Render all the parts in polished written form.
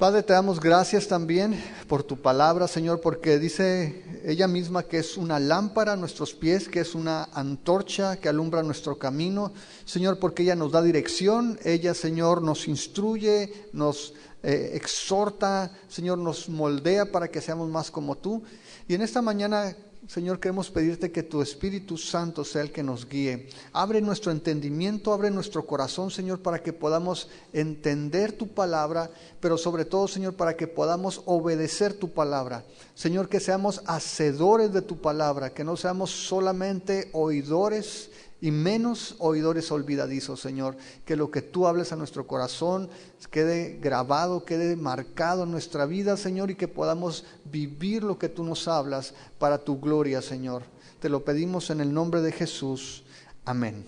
Padre, te damos gracias también por tu palabra, Señor, porque dice ella misma que es una lámpara a nuestros pies, que es una antorcha que alumbra nuestro camino, Señor, porque ella nos da dirección, ella, Señor, nos instruye, nos exhorta, Señor, nos moldea para que seamos más como tú. Y en esta mañana, Señor, queremos pedirte que tu Espíritu Santo sea el que nos guíe. Abre nuestro entendimiento, abre nuestro corazón, Señor, para que podamos entender tu palabra, pero sobre todo, Señor, para que podamos obedecer tu palabra. Señor, que seamos hacedores de tu palabra, que no seamos solamente oidores y menos oidores olvidadizos, Señor. Que lo que tú hables a nuestro corazón quede grabado, quede marcado en nuestra vida, Señor, y que podamos vivir lo que tú nos hablas para tu gloria, Señor. Te lo pedimos en el nombre de Jesús. Amén.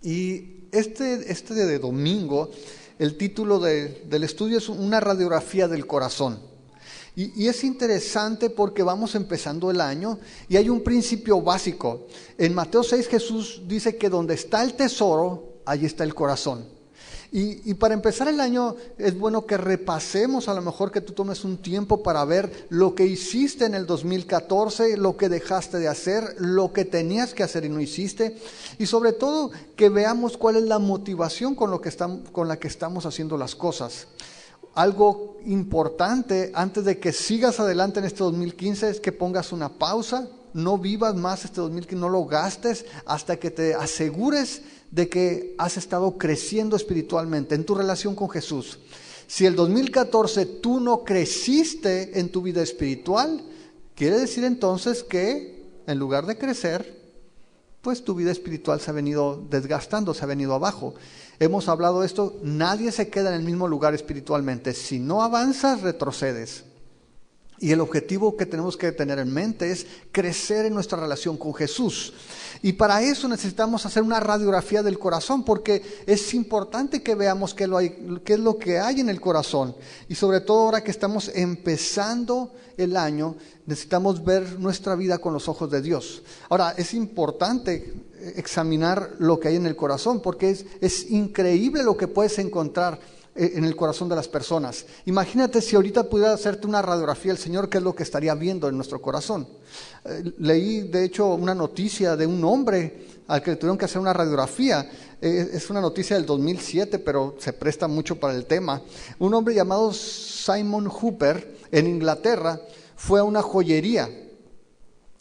Y este de domingo, el título del estudio es una radiografía del corazón. Y es interesante porque vamos empezando el año y hay un principio básico. En Mateo 6 Jesús dice que donde está el tesoro, allí está el corazón. Y para empezar el año es bueno que repasemos, a lo mejor que tú tomes un tiempo para ver lo que hiciste en el 2014, lo que dejaste de hacer, lo que tenías que hacer y no hiciste. Y sobre todo que veamos cuál es la motivación con la que estamos haciendo las cosas. Algo importante antes de que sigas adelante en este 2015 es que pongas una pausa, no vivas más este 2015, no lo gastes hasta que te asegures de que has estado creciendo espiritualmente en tu relación con Jesús. Si el 2014 tú no creciste en tu vida espiritual, quiere decir entonces que en lugar de crecer, pues tu vida espiritual se ha venido desgastando, se ha venido abajo. Hemos hablado de esto, nadie se queda en el mismo lugar espiritualmente. Si no avanzas, retrocedes. Y el objetivo que tenemos que tener en mente es crecer en nuestra relación con Jesús. Y para eso necesitamos hacer una radiografía del corazón, porque es importante que veamos qué es lo que hay en el corazón. Y sobre todo ahora que estamos empezando el año, necesitamos ver nuestra vida con los ojos de Dios. Ahora, es importante examinar lo que hay en el corazón, porque es increíble lo que puedes encontrar en el corazón de las personas. Imagínate si ahorita pudiera hacerte una radiografía el Señor, ¿qué es lo que estaría viendo en nuestro corazón? Leí de hecho una noticia de un hombre al que le tuvieron que hacer una radiografía. Es una noticia del 2007, pero se presta mucho para el tema. Un hombre llamado Simon Hooper en Inglaterra fue a una joyería.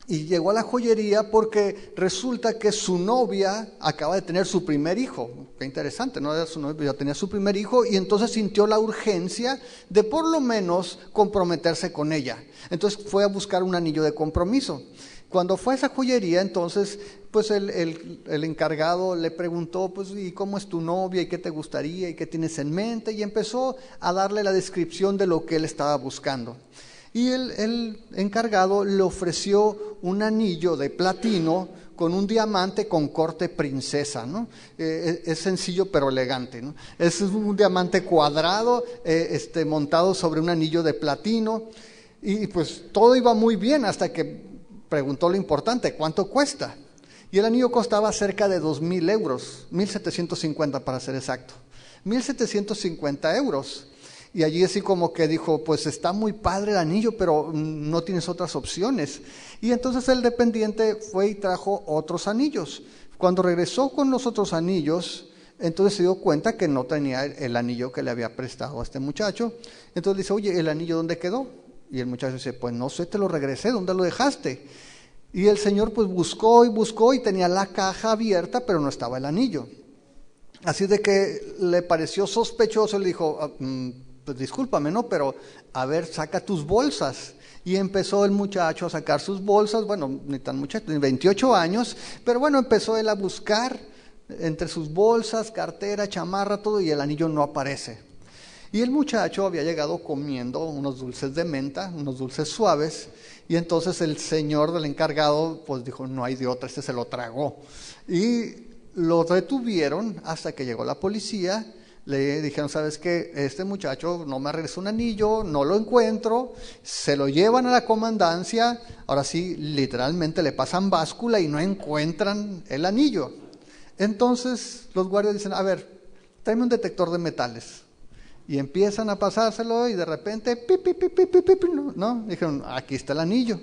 Y llegó a la joyería porque resulta que su novia acaba de tener su primer hijo. Qué interesante, no era su novia, ya tenía su primer hijo, y entonces sintió la urgencia de por lo menos comprometerse con ella. Entonces fue a buscar un anillo de compromiso. Cuando fue a esa joyería, entonces, pues el encargado le preguntó, pues, ¿y cómo es tu novia? ¿Y qué te gustaría? ¿Y qué tienes en mente? Y empezó a darle la descripción de lo que él estaba buscando. Y el encargado le ofreció un anillo de platino con un diamante con corte princesa, ¿no? Es sencillo pero elegante, ¿no? Es un diamante cuadrado, montado sobre un anillo de platino. Y pues todo iba muy bien hasta que preguntó lo importante, ¿cuánto cuesta? Y el anillo costaba cerca de 2,000 euros, 1,750 para ser exacto. 1,750 euros. Y allí así como que dijo, pues está muy padre el anillo, pero no tienes otras opciones. Y entonces el dependiente fue y trajo otros anillos. Cuando regresó con los otros anillos, entonces se dio cuenta que no tenía el anillo que le había prestado a este muchacho. Entonces dice, oye, ¿el anillo dónde quedó? Y el muchacho dice, pues no sé, te lo regresé, ¿dónde lo dejaste? Y el señor pues buscó y tenía la caja abierta, pero no estaba el anillo. Así de que le pareció sospechoso, le dijo, pues discúlpame, ¿no? Pero a ver, saca tus bolsas. Y empezó el muchacho a sacar sus bolsas, bueno, ni tan muchacho, 28 años, pero bueno, empezó él a buscar entre sus bolsas, cartera, chamarra, todo, y el anillo no aparece. Y el muchacho había llegado comiendo unos dulces de menta, unos dulces suaves, y entonces el señor del encargado pues dijo, no hay de otra, se lo tragó. Y lo retuvieron hasta que llegó la policía. Le dijeron, ¿sabes qué? Este muchacho no me regresó un anillo, no lo encuentro, se lo llevan a la comandancia, ahora sí, literalmente le pasan báscula y no encuentran el anillo. Entonces los guardias dicen, a ver, tráeme un detector de metales. Y empiezan a pasárselo y de repente, pi, pi, pi, pi, pi, pi, pi, no, dijeron, aquí está el anillo,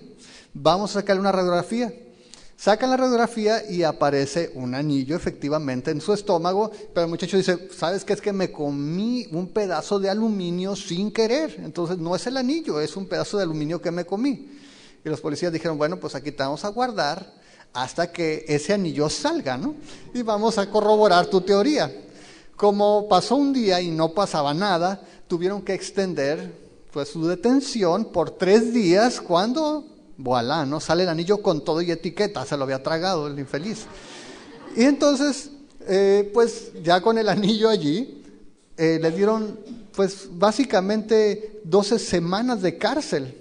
vamos a sacarle una radiografía. Sacan la radiografía y aparece un anillo efectivamente en su estómago, pero el muchacho dice, ¿sabes qué? Es que me comí un pedazo de aluminio sin querer, entonces no es el anillo, es un pedazo de aluminio que me comí. Y los policías dijeron, bueno, pues aquí te vamos a guardar hasta que ese anillo salga, ¿no? Y vamos a corroborar tu teoría. Como pasó un día y no pasaba nada, tuvieron que extender pues su detención por 3 días cuando, voilà, ¿no? Sale el anillo con todo y etiqueta, se lo había tragado el infeliz. Y entonces, pues ya con el anillo allí, le dieron pues básicamente 12 semanas de cárcel.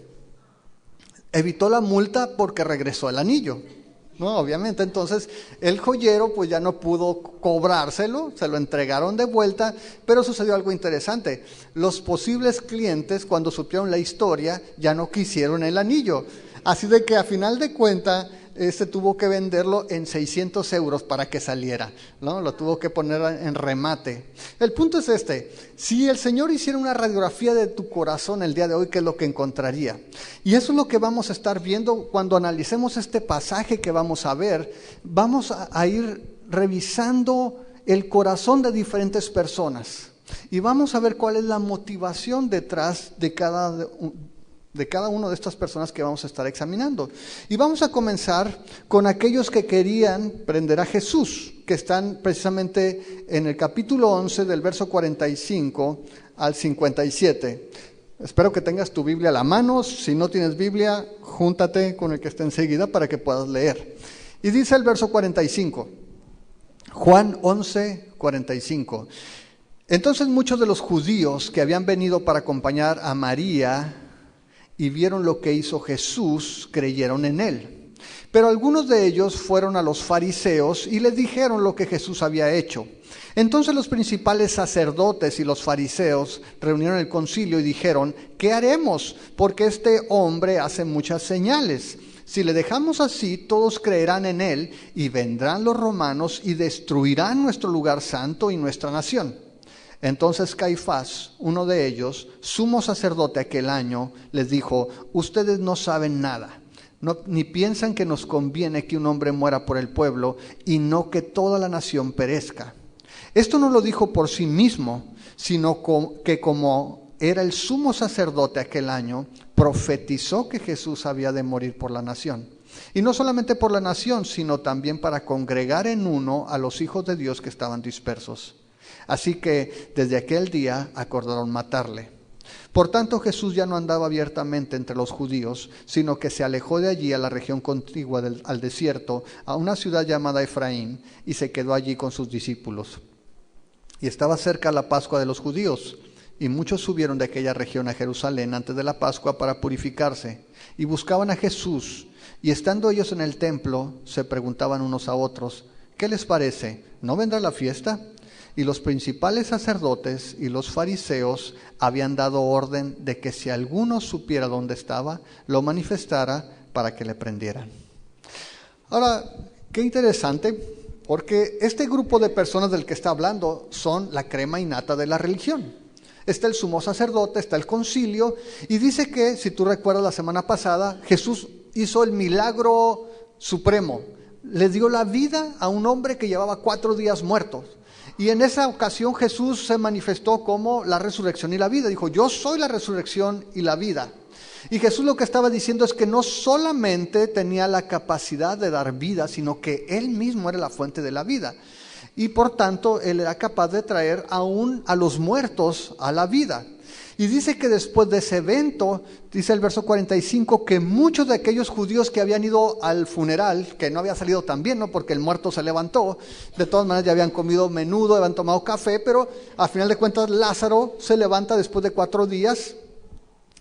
Evitó la multa porque regresó el anillo, ¿no? Obviamente, entonces el joyero pues ya no pudo cobrárselo, se lo entregaron de vuelta, pero sucedió algo interesante. Los posibles clientes, cuando supieron la historia, ya no quisieron el anillo. Así de que a final de cuentas, tuvo que venderlo en 600 euros para que saliera, ¿no? Lo tuvo que poner en remate. El punto es si el Señor hiciera una radiografía de tu corazón el día de hoy, ¿qué es lo que encontraría? Y eso es lo que vamos a estar viendo cuando analicemos este pasaje que vamos a ver. Vamos a ir revisando el corazón de diferentes personas y vamos a ver cuál es la motivación detrás de cada una de estas personas que vamos a estar examinando. Y vamos a comenzar con aquellos que querían prender a Jesús, que están precisamente en el capítulo 11 del verso 45 al 57. Espero que tengas tu Biblia a la mano. Si no tienes Biblia, júntate con el que esté enseguida para que puedas leer. Y dice el verso 45, Juan 11, 45. Entonces muchos de los judíos que habían venido para acompañar a María y vieron lo que hizo Jesús, creyeron en él. Pero algunos de ellos fueron a los fariseos y les dijeron lo que Jesús había hecho. Entonces los principales sacerdotes y los fariseos reunieron el concilio y dijeron, ¿qué haremos? Porque este hombre hace muchas señales. Si le dejamos así, todos creerán en él y vendrán los romanos y destruirán nuestro lugar santo y nuestra nación. Entonces Caifás, uno de ellos, sumo sacerdote aquel año, les dijo, ustedes no saben nada, ni piensan que nos conviene que un hombre muera por el pueblo y no que toda la nación perezca. Esto no lo dijo por sí mismo, sino que como era el sumo sacerdote aquel año, profetizó que Jesús había de morir por la nación. Y no solamente por la nación, sino también para congregar en uno a los hijos de Dios que estaban dispersos. Así que desde aquel día acordaron matarle. Por tanto, Jesús ya no andaba abiertamente entre los judíos, sino que se alejó de allí a la región contigua al desierto, a una ciudad llamada Efraín, y se quedó allí con sus discípulos. Y estaba cerca la Pascua de los judíos, y muchos subieron de aquella región a Jerusalén antes de la Pascua para purificarse, y buscaban a Jesús, y estando ellos en el templo, se preguntaban unos a otros, ¿qué les parece? ¿No vendrá la fiesta? Y los principales sacerdotes y los fariseos habían dado orden de que si alguno supiera dónde estaba, lo manifestara para que le prendieran. Ahora, qué interesante, porque este grupo de personas del que está hablando son la crema innata de la religión. Está el sumo sacerdote, está el concilio, y dice que, si tú recuerdas la semana pasada, Jesús hizo el milagro supremo. Le dio la vida a un hombre que llevaba 4 días muerto. Y en esa ocasión Jesús se manifestó como la resurrección y la vida. Dijo, yo soy la resurrección y la vida. Y Jesús lo que estaba diciendo es que no solamente tenía la capacidad de dar vida, sino que Él mismo era la fuente de la vida. Y por tanto, Él era capaz de traer aún a los muertos a la vida. Y dice que después de ese evento, dice el verso 45, que muchos de aquellos judíos que habían ido al funeral, que no había salido tan bien, ¿no? Porque el muerto se levantó, de todas maneras ya habían comido menudo, habían tomado café, pero al final de cuentas Lázaro se levanta después de 4 días,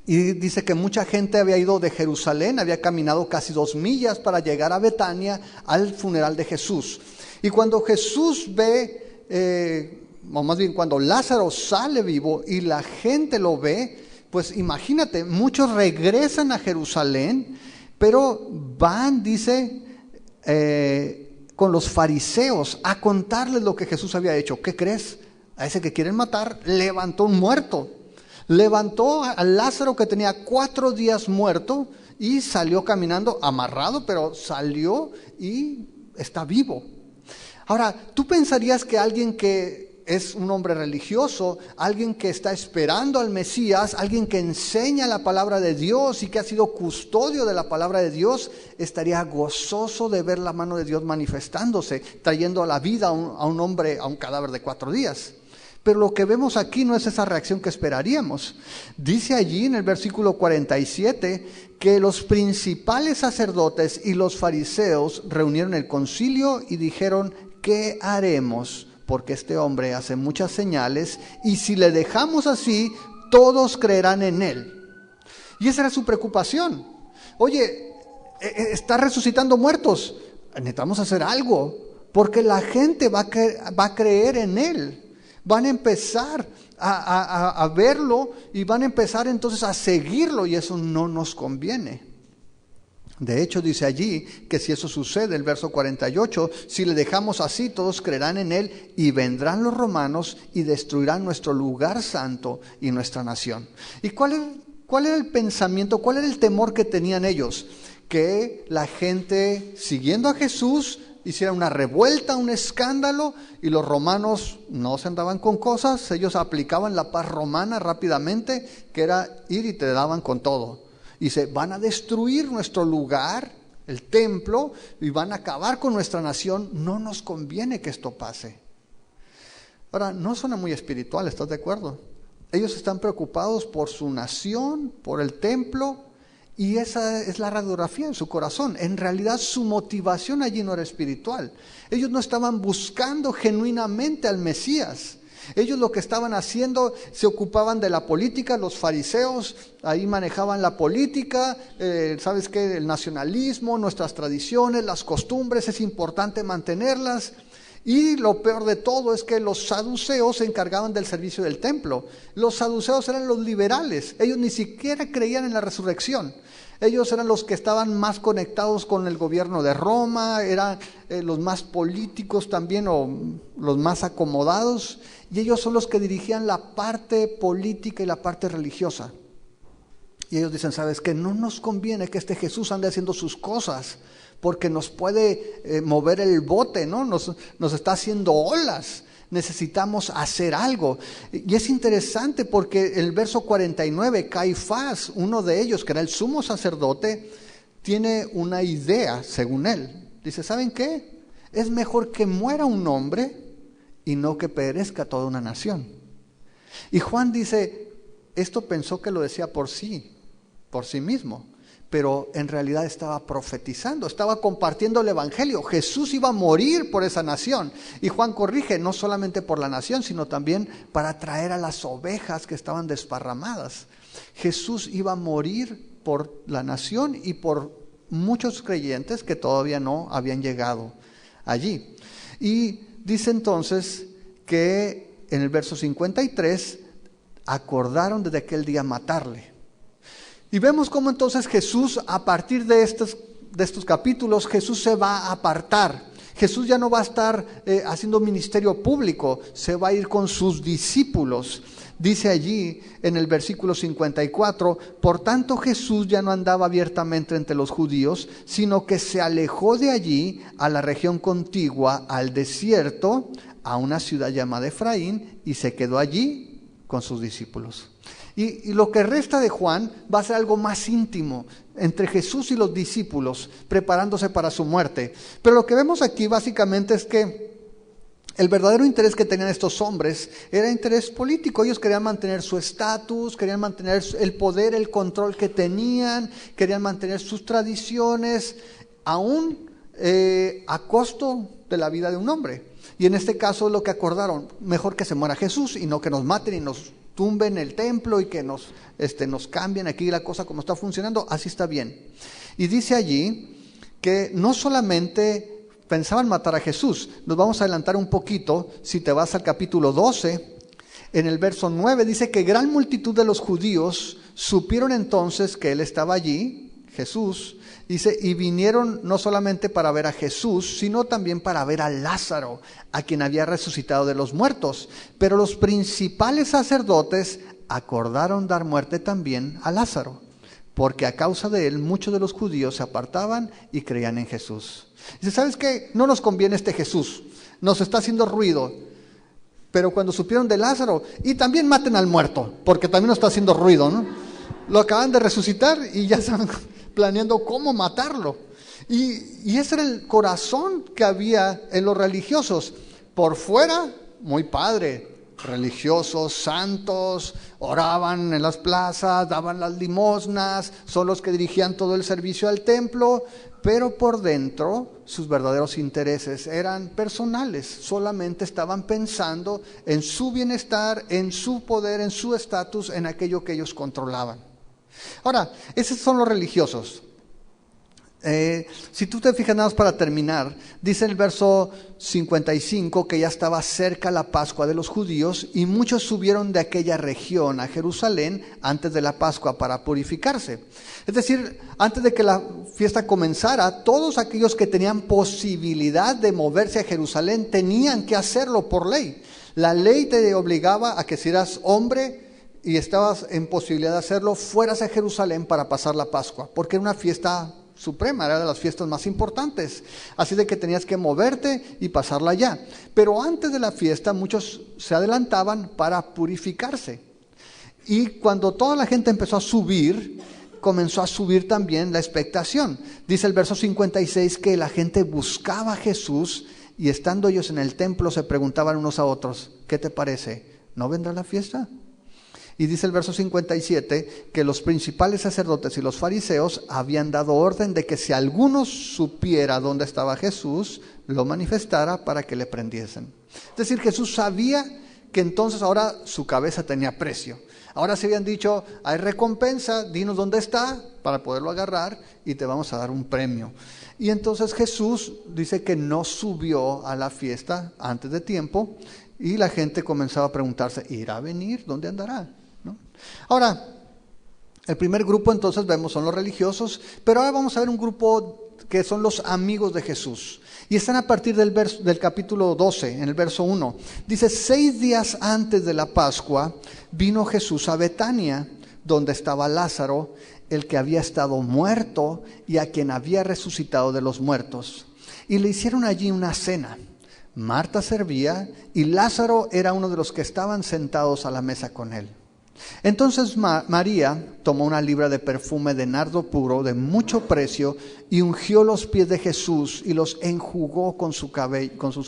y dice que mucha gente había ido de Jerusalén, había caminado casi 2 millas para llegar a Betania al funeral de Jesús. Y cuando Jesús ve... o más bien cuando Lázaro sale vivo y la gente lo ve, pues imagínate, muchos regresan a Jerusalén, pero van, dice, con los fariseos a contarles lo que Jesús había hecho. ¿Qué crees? a ese que quieren matar, levantó un muerto. Levantó a Lázaro, que tenía 4 días muerto, y salió caminando, amarrado, pero salió y está vivo. Ahora, tú pensarías que alguien que es un hombre religioso, alguien que está esperando al Mesías, alguien que enseña la palabra de Dios y que ha sido custodio de la palabra de Dios, estaría gozoso de ver la mano de Dios manifestándose, trayendo a la vida a un hombre, a un cadáver de 4 días. Pero lo que vemos aquí no es esa reacción que esperaríamos. Dice allí en el versículo 47 que los principales sacerdotes y los fariseos reunieron el concilio y dijeron: ¿qué haremos? Porque este hombre hace muchas señales y si le dejamos así, todos creerán en él. Y esa era su preocupación. Oye, está resucitando muertos. Necesitamos hacer algo, porque la gente va a creer en él. Van a empezar a verlo y van a empezar entonces a seguirlo, y eso no nos conviene. De hecho, dice allí que si eso sucede, el verso 48, si le dejamos así, todos creerán en él y vendrán los romanos y destruirán nuestro lugar santo y nuestra nación. ¿Y cuál era el pensamiento, cuál era el temor que tenían ellos? Que la gente, siguiendo a Jesús, hiciera una revuelta, un escándalo, y los romanos no se andaban con cosas. Ellos aplicaban la paz romana rápidamente, que era ir y te daban con todo. Y se van a destruir nuestro lugar, el templo, y van a acabar con nuestra nación. No nos conviene que esto pase. Ahora, no suena muy espiritual, ¿estás de acuerdo? Ellos están preocupados por su nación, por el templo, y esa es la radiografía en su corazón. En realidad su motivación allí no era espiritual. Ellos no estaban buscando genuinamente al Mesías. Ellos lo que estaban haciendo, se ocupaban de la política. Los fariseos ahí manejaban la política, ¿sabes qué? El nacionalismo, nuestras tradiciones, las costumbres, es importante mantenerlas. Y lo peor de todo es que los saduceos se encargaban del servicio del templo. Los saduceos eran los liberales. Ellos ni siquiera creían en la resurrección. Ellos eran los que estaban más conectados con el gobierno de Roma, eran los más políticos también, o los más acomodados, y ellos son los que dirigían la parte política y la parte religiosa. Y ellos dicen: ¿sabes qué? No nos conviene que este Jesús ande haciendo sus cosas, porque nos puede mover el bote, ¿no? Nos está haciendo olas. Necesitamos hacer algo. Y es interesante porque el verso 49, Caifás, uno de ellos, que era el sumo sacerdote, tiene una idea, según él. Dice: ¿saben qué? Es mejor que muera un hombre y no que perezca toda una nación. Y Juan dice: esto pensó que lo decía por sí mismo, pero en realidad estaba profetizando, estaba compartiendo el evangelio. Jesús iba a morir por esa nación. Y Juan corrige: no solamente por la nación, sino también para traer a las ovejas que estaban desparramadas. Jesús iba a morir por la nación y por muchos creyentes que todavía no habían llegado allí. Y dice entonces que en el verso 53 acordaron desde aquel día matarle. Y vemos cómo entonces Jesús, a partir de estos capítulos, Jesús se va a apartar. Jesús ya no va a estar haciendo ministerio público, se va a ir con sus discípulos. Dice allí en el versículo 54, por tanto Jesús ya no andaba abiertamente entre los judíos, sino que se alejó de allí a la región contigua, al desierto, a una ciudad llamada Efraín, y se quedó allí con sus discípulos. Y lo que resta de Juan va a ser algo más íntimo entre Jesús y los discípulos, preparándose para su muerte. Pero lo que vemos aquí básicamente es que el verdadero interés que tenían estos hombres era interés político. Ellos querían mantener su estatus, querían mantener el poder, el control que tenían, querían mantener sus tradiciones, aún a costo de la vida de un hombre. Y en este caso lo que acordaron: mejor que se muera Jesús y no que nos maten y nos tumben el templo y que nos cambien aquí la cosa como está funcionando. Así está bien. Y dice allí que no solamente pensaban matar a Jesús. Nos vamos a adelantar un poquito. Si te vas al capítulo 12, en el verso 9 dice que gran multitud de los judíos supieron entonces que él estaba allí, Jesús, dice, y vinieron no solamente para ver a Jesús, sino también para ver a Lázaro, a quien había resucitado de los muertos. Pero los principales sacerdotes acordaron dar muerte también a Lázaro, porque a causa de él muchos de los judíos se apartaban y creían en Jesús. Dice, ¿sabes qué? No nos conviene este Jesús, nos está haciendo ruido. Pero cuando supieron de Lázaro, y también maten al muerto, porque también nos está haciendo ruido, ¿no? Lo acaban de resucitar y ya están planeando cómo matarlo. Y ese era el corazón que había en los religiosos. Por fuera, muy padre, religiosos, santos, oraban en las plazas, daban las limosnas, son los que dirigían todo el servicio al templo, pero por dentro sus verdaderos intereses eran personales, solamente estaban pensando en su bienestar, en su poder, en su estatus, en aquello que ellos controlaban. Ahora, esos son los religiosos. Si tú te fijas, nada más para terminar, dice el verso 55 que ya estaba cerca la Pascua de los judíos y muchos subieron de aquella región a Jerusalén antes de la Pascua para purificarse. Es decir, antes de que la fiesta comenzara, todos aquellos que tenían posibilidad de moverse a Jerusalén tenían que hacerlo por ley. La ley te obligaba a que si eras hombre y estabas en posibilidad de hacerlo, fueras a Jerusalén para pasar la Pascua, porque era una fiesta suprema, era de las fiestas más importantes, así de que tenías que moverte y pasarla allá. Pero antes de la fiesta muchos se adelantaban para purificarse, y cuando toda la gente empezó a subir, comenzó a subir también la expectación. Dice el verso 56 que la gente buscaba a Jesús y estando ellos en el templo se preguntaban unos a otros, ¿qué te parece? ¿No vendrá la fiesta? Y dice el verso 57 que los principales sacerdotes y los fariseos habían dado orden de que si alguno supiera dónde estaba Jesús, lo manifestara para que le prendiesen. Es decir, Jesús sabía que entonces ahora su cabeza tenía precio. Ahora se habían dicho, hay recompensa, dinos dónde está para poderlo agarrar y te vamos a dar un premio. Y entonces Jesús dice que no subió a la fiesta antes de tiempo y la gente comenzaba a preguntarse, ¿irá a venir? ¿Dónde andará? ¿No? Ahora, el primer grupo entonces vemos son los religiosos, pero ahora vamos a ver un grupo que son los amigos de Jesús. Y están a partir del capítulo 12, en el verso 1. Dice, 6 días antes de la Pascua vino Jesús a Betania, donde estaba Lázaro, el que había estado muerto y a quien había resucitado de los muertos. Y le hicieron allí una cena. Marta servía y Lázaro era uno de los que estaban sentados a la mesa con él. Entonces María tomó una libra de perfume de nardo puro de mucho precio y ungió los pies de Jesús y los enjugó con sus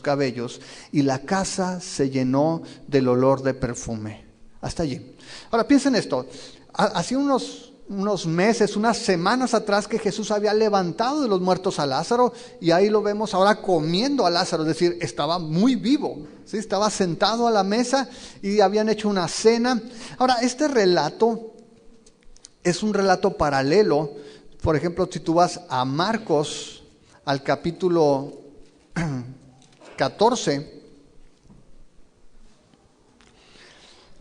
cabellos, y la casa se llenó del olor de perfume. Hasta allí. Ahora piensen esto, hace unos meses, unas semanas atrás que Jesús había levantado de los muertos a Lázaro y ahí lo vemos ahora comiendo a Lázaro, es decir, estaba muy vivo, ¿sí? Estaba sentado a la mesa y habían hecho una cena. Ahora, este relato es un relato paralelo. Por ejemplo, si tú vas a Marcos, al capítulo 14,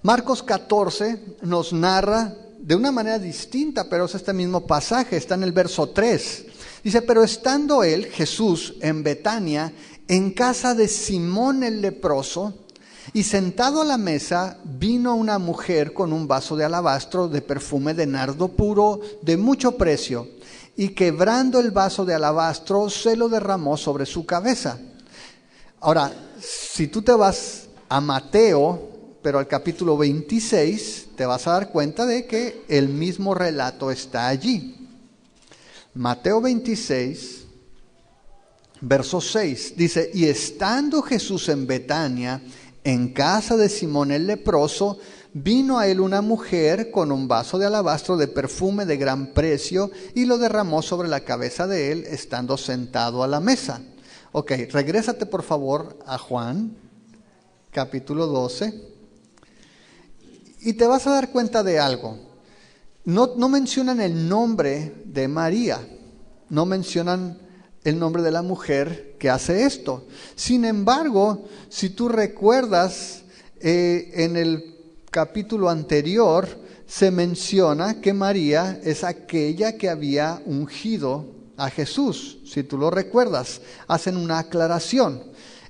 Marcos 14 nos narra de una manera distinta, pero es este mismo pasaje, está en el verso 3. Dice, pero estando él, Jesús, en Betania, en casa de Simón el leproso, y sentado a la mesa, vino una mujer con un vaso de alabastro de perfume de nardo puro de mucho precio, y quebrando el vaso de alabastro, se lo derramó sobre su cabeza. Ahora, si tú te vas a Mateo, pero al capítulo 26, te vas a dar cuenta de que el mismo relato está allí. Mateo 26, verso 6, dice, y estando Jesús en Betania, en casa de Simón el leproso, vino a él una mujer con un vaso de alabastro de perfume de gran precio y lo derramó sobre la cabeza de él, estando sentado a la mesa. Ok, regrésate por favor a Juan, capítulo 12. Y te vas a dar cuenta de algo. No mencionan el nombre de María, no mencionan el nombre de la mujer que hace esto. Sin embargo, si tú recuerdas en el capítulo anterior, se menciona que María es aquella que había ungido a Jesús. Si tú lo recuerdas, hacen una aclaración.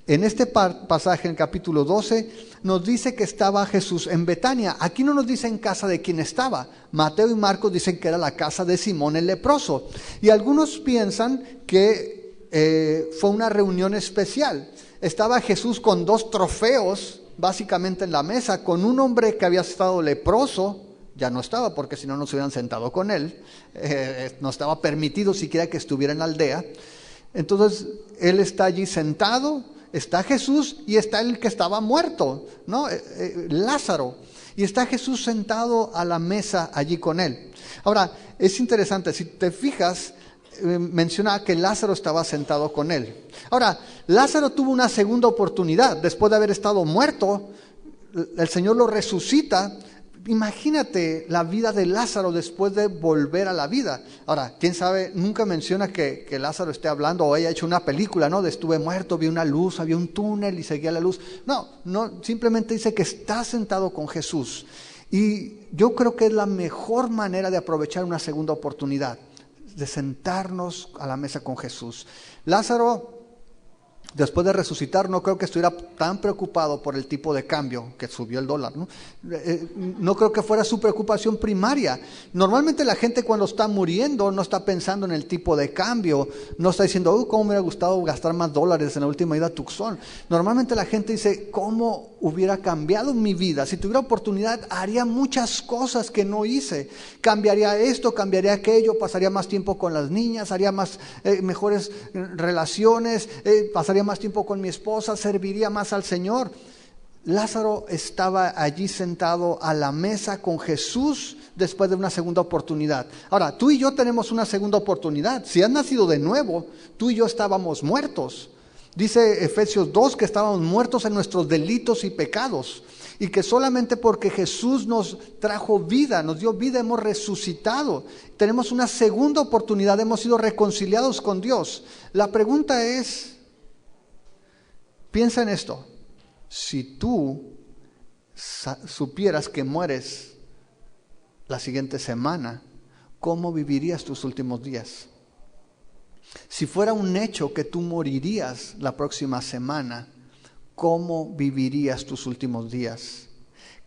En este pasaje, en el capítulo 12, nos dice que estaba Jesús en Betania. Aquí no nos dice en casa de quién estaba. Mateo y Marcos dicen que era la casa de Simón el leproso. Y algunos piensan que fue una reunión especial. Estaba Jesús con 2 trofeos, básicamente en la mesa, con un hombre que había estado leproso. Ya no estaba, porque si no, no se hubieran sentado con él. No estaba permitido siquiera que estuviera en la aldea. Entonces, él está allí sentado. Está Jesús y está el que estaba muerto, ¿no? Lázaro. Y está Jesús sentado a la mesa allí con él. Ahora, es interesante, si te fijas, menciona que Lázaro estaba sentado con él. Ahora, Lázaro tuvo una segunda oportunidad. Después de haber estado muerto, el Señor lo resucita. Imagínate la vida de Lázaro después de volver a la vida. Ahora, quién sabe, nunca menciona que Lázaro esté hablando o haya hecho una película, ¿no? De estuve muerto, vi una luz, había un túnel y seguía la luz. No, simplemente dice que está sentado con Jesús. Y yo creo que es la mejor manera de aprovechar una segunda oportunidad, de sentarnos a la mesa con Jesús. Lázaro, después de resucitar, no creo que estuviera tan preocupado por el tipo de cambio que subió el dólar, ¿no? No creo que fuera su preocupación primaria. Normalmente la gente cuando está muriendo no está pensando en el tipo de cambio, no está diciendo, cómo me hubiera gustado gastar más dólares en la última ida a Tucson. Normalmente la gente dice, ¿cómo hubiera cambiado mi vida? Si tuviera oportunidad, haría muchas cosas que no hice. Cambiaría esto, cambiaría aquello, pasaría más tiempo con las niñas, haría más mejores relaciones, pasaría más tiempo con mi esposa, serviría más al Señor. Lázaro estaba allí sentado a la mesa con Jesús después de una segunda oportunidad. Ahora, tú y yo tenemos una segunda oportunidad. Si has nacido de nuevo, tú y yo estábamos muertos. Dice Efesios 2 que estábamos muertos en nuestros delitos y pecados. Y que solamente porque Jesús nos trajo vida, nos dio vida, hemos resucitado. Tenemos una segunda oportunidad, hemos sido reconciliados con Dios. La pregunta es, piensa en esto. Si tú supieras que mueres la siguiente semana, ¿cómo vivirías tus últimos días? Si fuera un hecho que tú morirías la próxima semana, ¿cómo vivirías tus últimos días?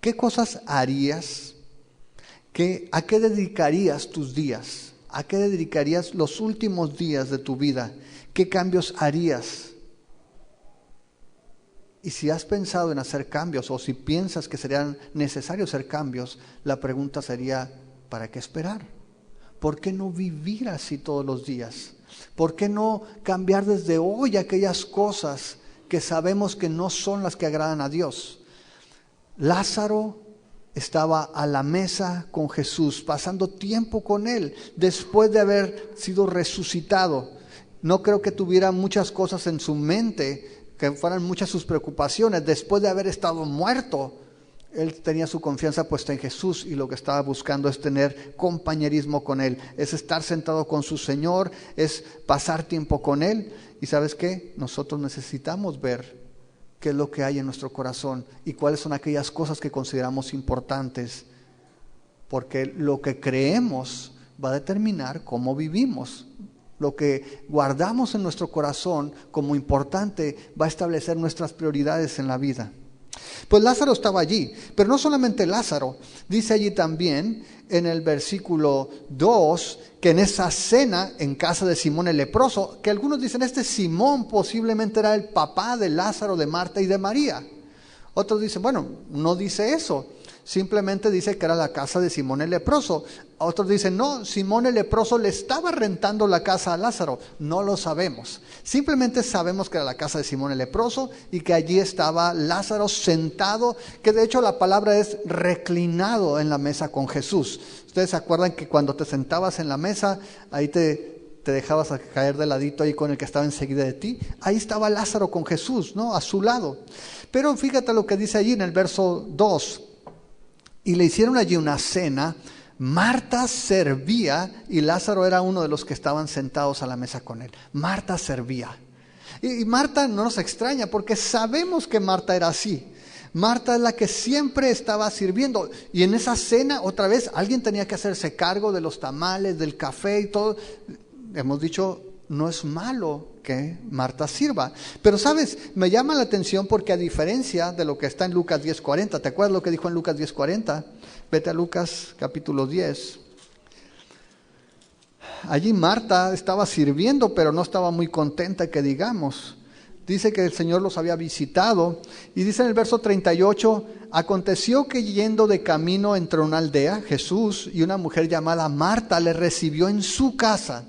¿Qué cosas harías? ¿A qué dedicarías tus días? ¿A qué dedicarías los últimos días de tu vida? ¿Qué cambios harías? Y si has pensado en hacer cambios o si piensas que serían necesarios hacer cambios, la pregunta sería, ¿para qué esperar? ¿Por qué no vivir así todos los días? ¿Por qué no cambiar desde hoy aquellas cosas que sabemos que no son las que agradan a Dios? Lázaro estaba a la mesa con Jesús, pasando tiempo con él, después de haber sido resucitado. No creo que tuviera muchas cosas en su mente, que fueran muchas sus preocupaciones. Después de haber estado muerto, él tenía su confianza puesta en Jesús y lo que estaba buscando es tener compañerismo con él, es estar sentado con su Señor, es pasar tiempo con él. Y ¿sabes qué? Nosotros necesitamos ver qué es lo que hay en nuestro corazón y cuáles son aquellas cosas que consideramos importantes, porque lo que creemos va a determinar cómo vivimos. Lo que guardamos en nuestro corazón como importante va a establecer nuestras prioridades en la vida. Pues Lázaro estaba allí, pero no solamente Lázaro. Dice allí también en el versículo 2 que en esa cena en casa de Simón el leproso, que algunos dicen este Simón posiblemente era el papá de Lázaro, de Marta y de María. Otros dicen, bueno, no dice eso. Simplemente dice que era la casa de Simón el leproso. Otros dicen, no, Simón el leproso le estaba rentando la casa a Lázaro. No lo sabemos. Simplemente sabemos que era la casa de Simón el leproso y que allí estaba Lázaro sentado, que de hecho la palabra es reclinado en la mesa con Jesús. Ustedes se acuerdan que cuando te sentabas en la mesa, ahí te dejabas a caer de ladito ahí con el que estaba enseguida de ti. Ahí estaba Lázaro con Jesús, ¿no? A su lado. Pero fíjate lo que dice allí en el verso 2. Y le hicieron allí una cena. Marta servía y Lázaro era uno de los que estaban sentados a la mesa con él. Marta servía. Y Marta no nos extraña porque sabemos que Marta era así. Marta es la que siempre estaba sirviendo. Y en esa cena, otra vez, alguien tenía que hacerse cargo de los tamales, del café y todo. Hemos dicho, no es malo que Marta sirva. Pero sabes, me llama la atención porque a diferencia de lo que está en Lucas 10:40, ¿te acuerdas lo que dijo en Lucas 10:40? Vete a Lucas capítulo 10. Allí Marta estaba sirviendo, pero no estaba muy contenta, que digamos. Dice que el Señor los había visitado y dice en el verso 38, aconteció que yendo de camino entre una aldea, Jesús y una mujer llamada Marta le recibió en su casa.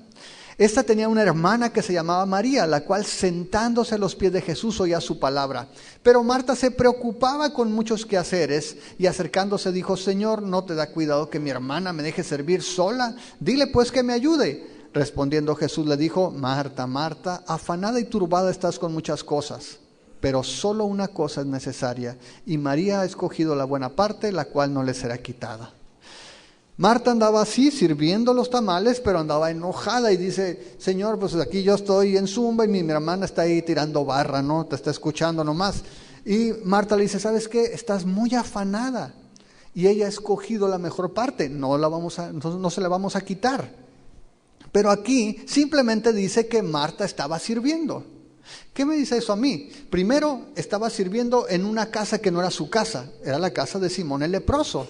Esta tenía una hermana que se llamaba María, la cual sentándose a los pies de Jesús oía su palabra. Pero Marta se preocupaba con muchos quehaceres y acercándose dijo, Señor, ¿no te da cuidado que mi hermana me deje servir sola? Dile pues que me ayude. Respondiendo Jesús le dijo, Marta, Marta, afanada y turbada estás con muchas cosas, pero solo una cosa es necesaria, y María ha escogido la buena parte, la cual no le será quitada. Marta andaba así, sirviendo los tamales, pero andaba enojada y dice, Señor, pues aquí yo estoy en zumba y mi hermana está ahí tirando barra, ¿no? Te está escuchando nomás. Y Marta le dice, ¿sabes qué? Estás muy afanada y ella ha escogido la mejor parte, no se la vamos a quitar. Pero aquí simplemente dice que Marta estaba sirviendo. ¿Qué me dice eso a mí? Primero, estaba sirviendo en una casa que no era su casa, era la casa de Simón el leproso.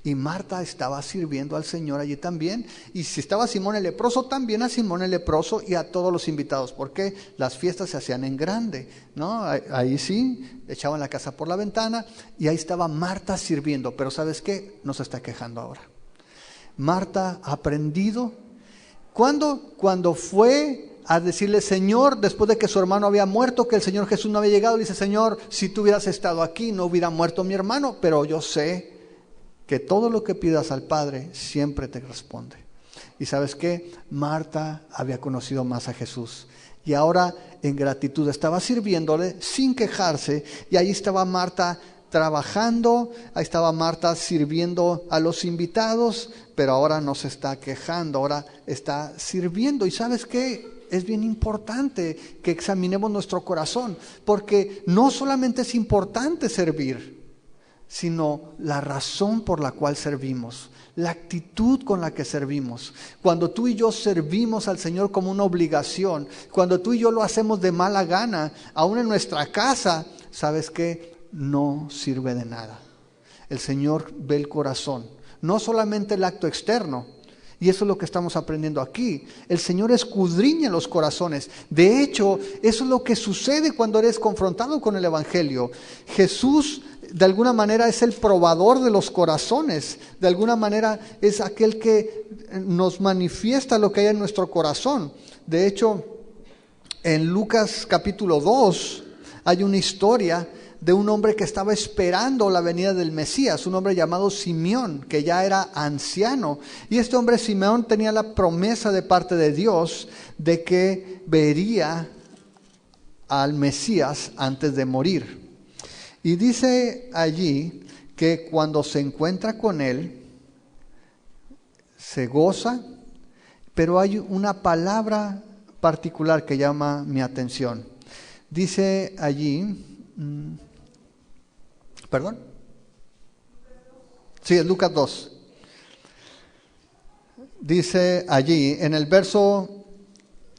Y Marta estaba sirviendo al Señor allí también. Y si estaba Simón el leproso, también a Simón el leproso y a todos los invitados. Porque las fiestas se hacían en grande, ¿no? Ahí sí, echaban la casa por la ventana y ahí estaba Marta sirviendo. Pero ¿sabes qué? No se está quejando ahora. Marta ha aprendido. Cuando fue a decirle, Señor, después de que su hermano había muerto, que el Señor Jesús no había llegado, le dice, Señor, si tú hubieras estado aquí, no hubiera muerto mi hermano, pero yo sé que todo lo que pidas al Padre siempre te responde. Y ¿sabes qué? Marta había conocido más a Jesús. Y ahora en gratitud estaba sirviéndole sin quejarse. Y ahí estaba Marta trabajando, ahí estaba Marta sirviendo a los invitados, pero ahora no se está quejando, ahora está sirviendo. Y ¿sabes qué? Es bien importante que examinemos nuestro corazón, porque no solamente es importante servir, sino la razón por la cual servimos, la actitud con la que servimos. Cuando tú y yo servimos al Señor como una obligación, cuando tú y yo lo hacemos de mala gana, aún en nuestra casa, ¿sabes qué? No sirve de nada. El Señor ve el corazón, no solamente el acto externo. Y eso es lo que estamos aprendiendo aquí. El Señor escudriña los corazones. De hecho, eso es lo que sucede cuando eres confrontado con el Evangelio. Jesús, de alguna manera, es el probador de los corazones. De alguna manera, es aquel que nos manifiesta lo que hay en nuestro corazón. De hecho, en Lucas capítulo 2 hay una historia de un hombre que estaba esperando la venida del Mesías, un hombre llamado Simeón, que ya era anciano. Y este hombre Simeón tenía la promesa de parte de Dios de que vería al Mesías antes de morir. Y dice allí que cuando se encuentra con él, se goza, pero hay una palabra particular que llama mi atención. Dice allí... ¿Perdón? Sí, es Lucas 2. Dice allí, en el verso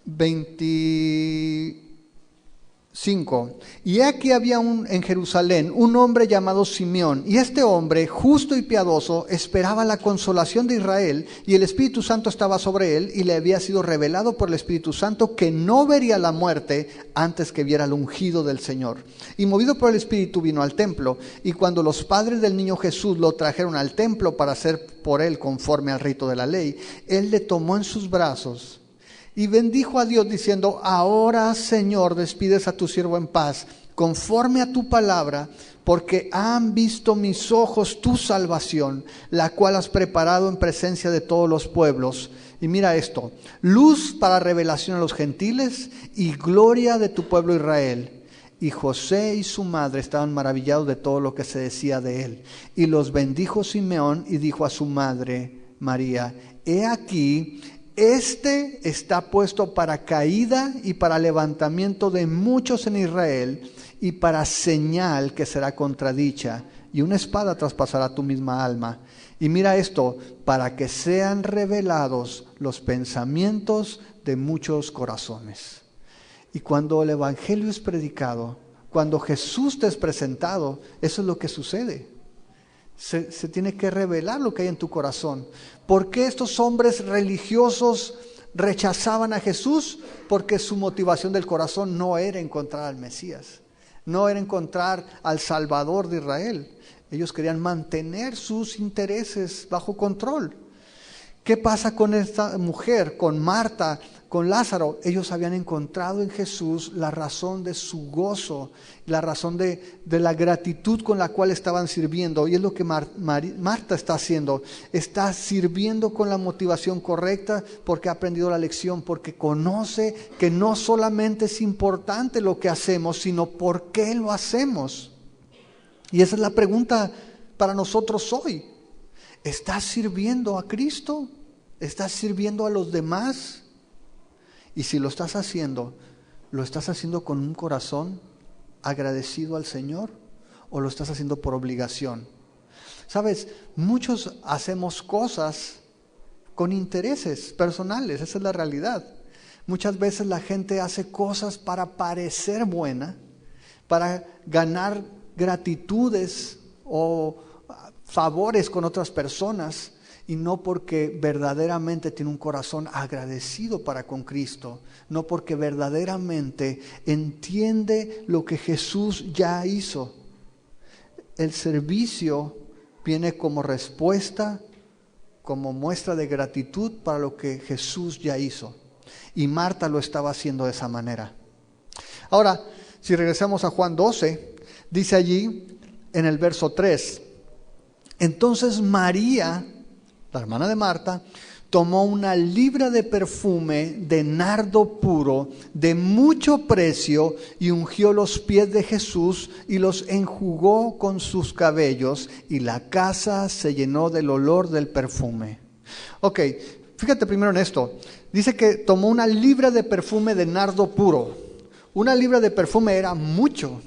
25, y aquí había en Jerusalén un hombre llamado Simeón, y este hombre, justo y piadoso, esperaba la consolación de Israel, y el Espíritu Santo estaba sobre él, y le había sido revelado por el Espíritu Santo que no vería la muerte antes que viera el ungido del Señor. Y movido por el Espíritu vino al templo, y cuando los padres del niño Jesús lo trajeron al templo para hacer por él conforme al rito de la ley, él le tomó en sus brazos y bendijo a Dios diciendo, ahora Señor, despides a tu siervo en paz, conforme a tu palabra, porque han visto mis ojos tu salvación, la cual has preparado en presencia de todos los pueblos. Y mira esto, luz para revelación a los gentiles y gloria de tu pueblo Israel. Y José y su madre estaban maravillados de todo lo que se decía de él. Y los bendijo Simeón y dijo a su madre María, he aquí, Este está puesto para caída y para levantamiento de muchos en Israel, y para señal que será contradicha, y una espada traspasará tu misma alma. Y mira esto, para que sean revelados los pensamientos de muchos corazones. Y cuando el evangelio es predicado, cuando Jesús te es presentado, eso es lo que sucede. Se tiene que revelar lo que hay en tu corazón. ¿Por qué estos hombres religiosos rechazaban a Jesús? Porque su motivación del corazón no era encontrar al Mesías, no era encontrar al Salvador de Israel. Ellos querían mantener sus intereses bajo control. ¿Qué pasa con esta mujer, con Marta, con Lázaro? Ellos habían encontrado en Jesús la razón de su gozo, la razón de la gratitud con la cual estaban sirviendo. Y es lo que Marta está haciendo. Está sirviendo con la motivación correcta porque ha aprendido la lección, porque conoce que no solamente es importante lo que hacemos, sino por qué lo hacemos. Y esa es la pregunta para nosotros hoy. ¿Estás sirviendo a Cristo? ¿Estás sirviendo a los demás? Y si lo estás haciendo con un corazón agradecido al Señor, o lo estás haciendo por obligación. Sabes, muchos hacemos cosas con intereses personales, esa es la realidad. Muchas veces la gente hace cosas para parecer buena, para ganar gratitudes o favores con otras personas, y no porque verdaderamente tiene un corazón agradecido para con Cristo, no porque verdaderamente entiende lo que Jesús ya hizo. El servicio viene como respuesta, como muestra de gratitud para lo que Jesús ya hizo. Y Marta lo estaba haciendo de esa manera. Ahora, si regresamos a Juan 12, dice allí en el verso 3, entonces María, la hermana de Marta, tomó una libra de perfume de nardo puro, de mucho precio, y ungió los pies de Jesús y los enjugó con sus cabellos, y la casa se llenó del olor del perfume. Ok, fíjate primero en esto. Dice que tomó una libra de perfume de nardo puro. Una libra de perfume era mucho,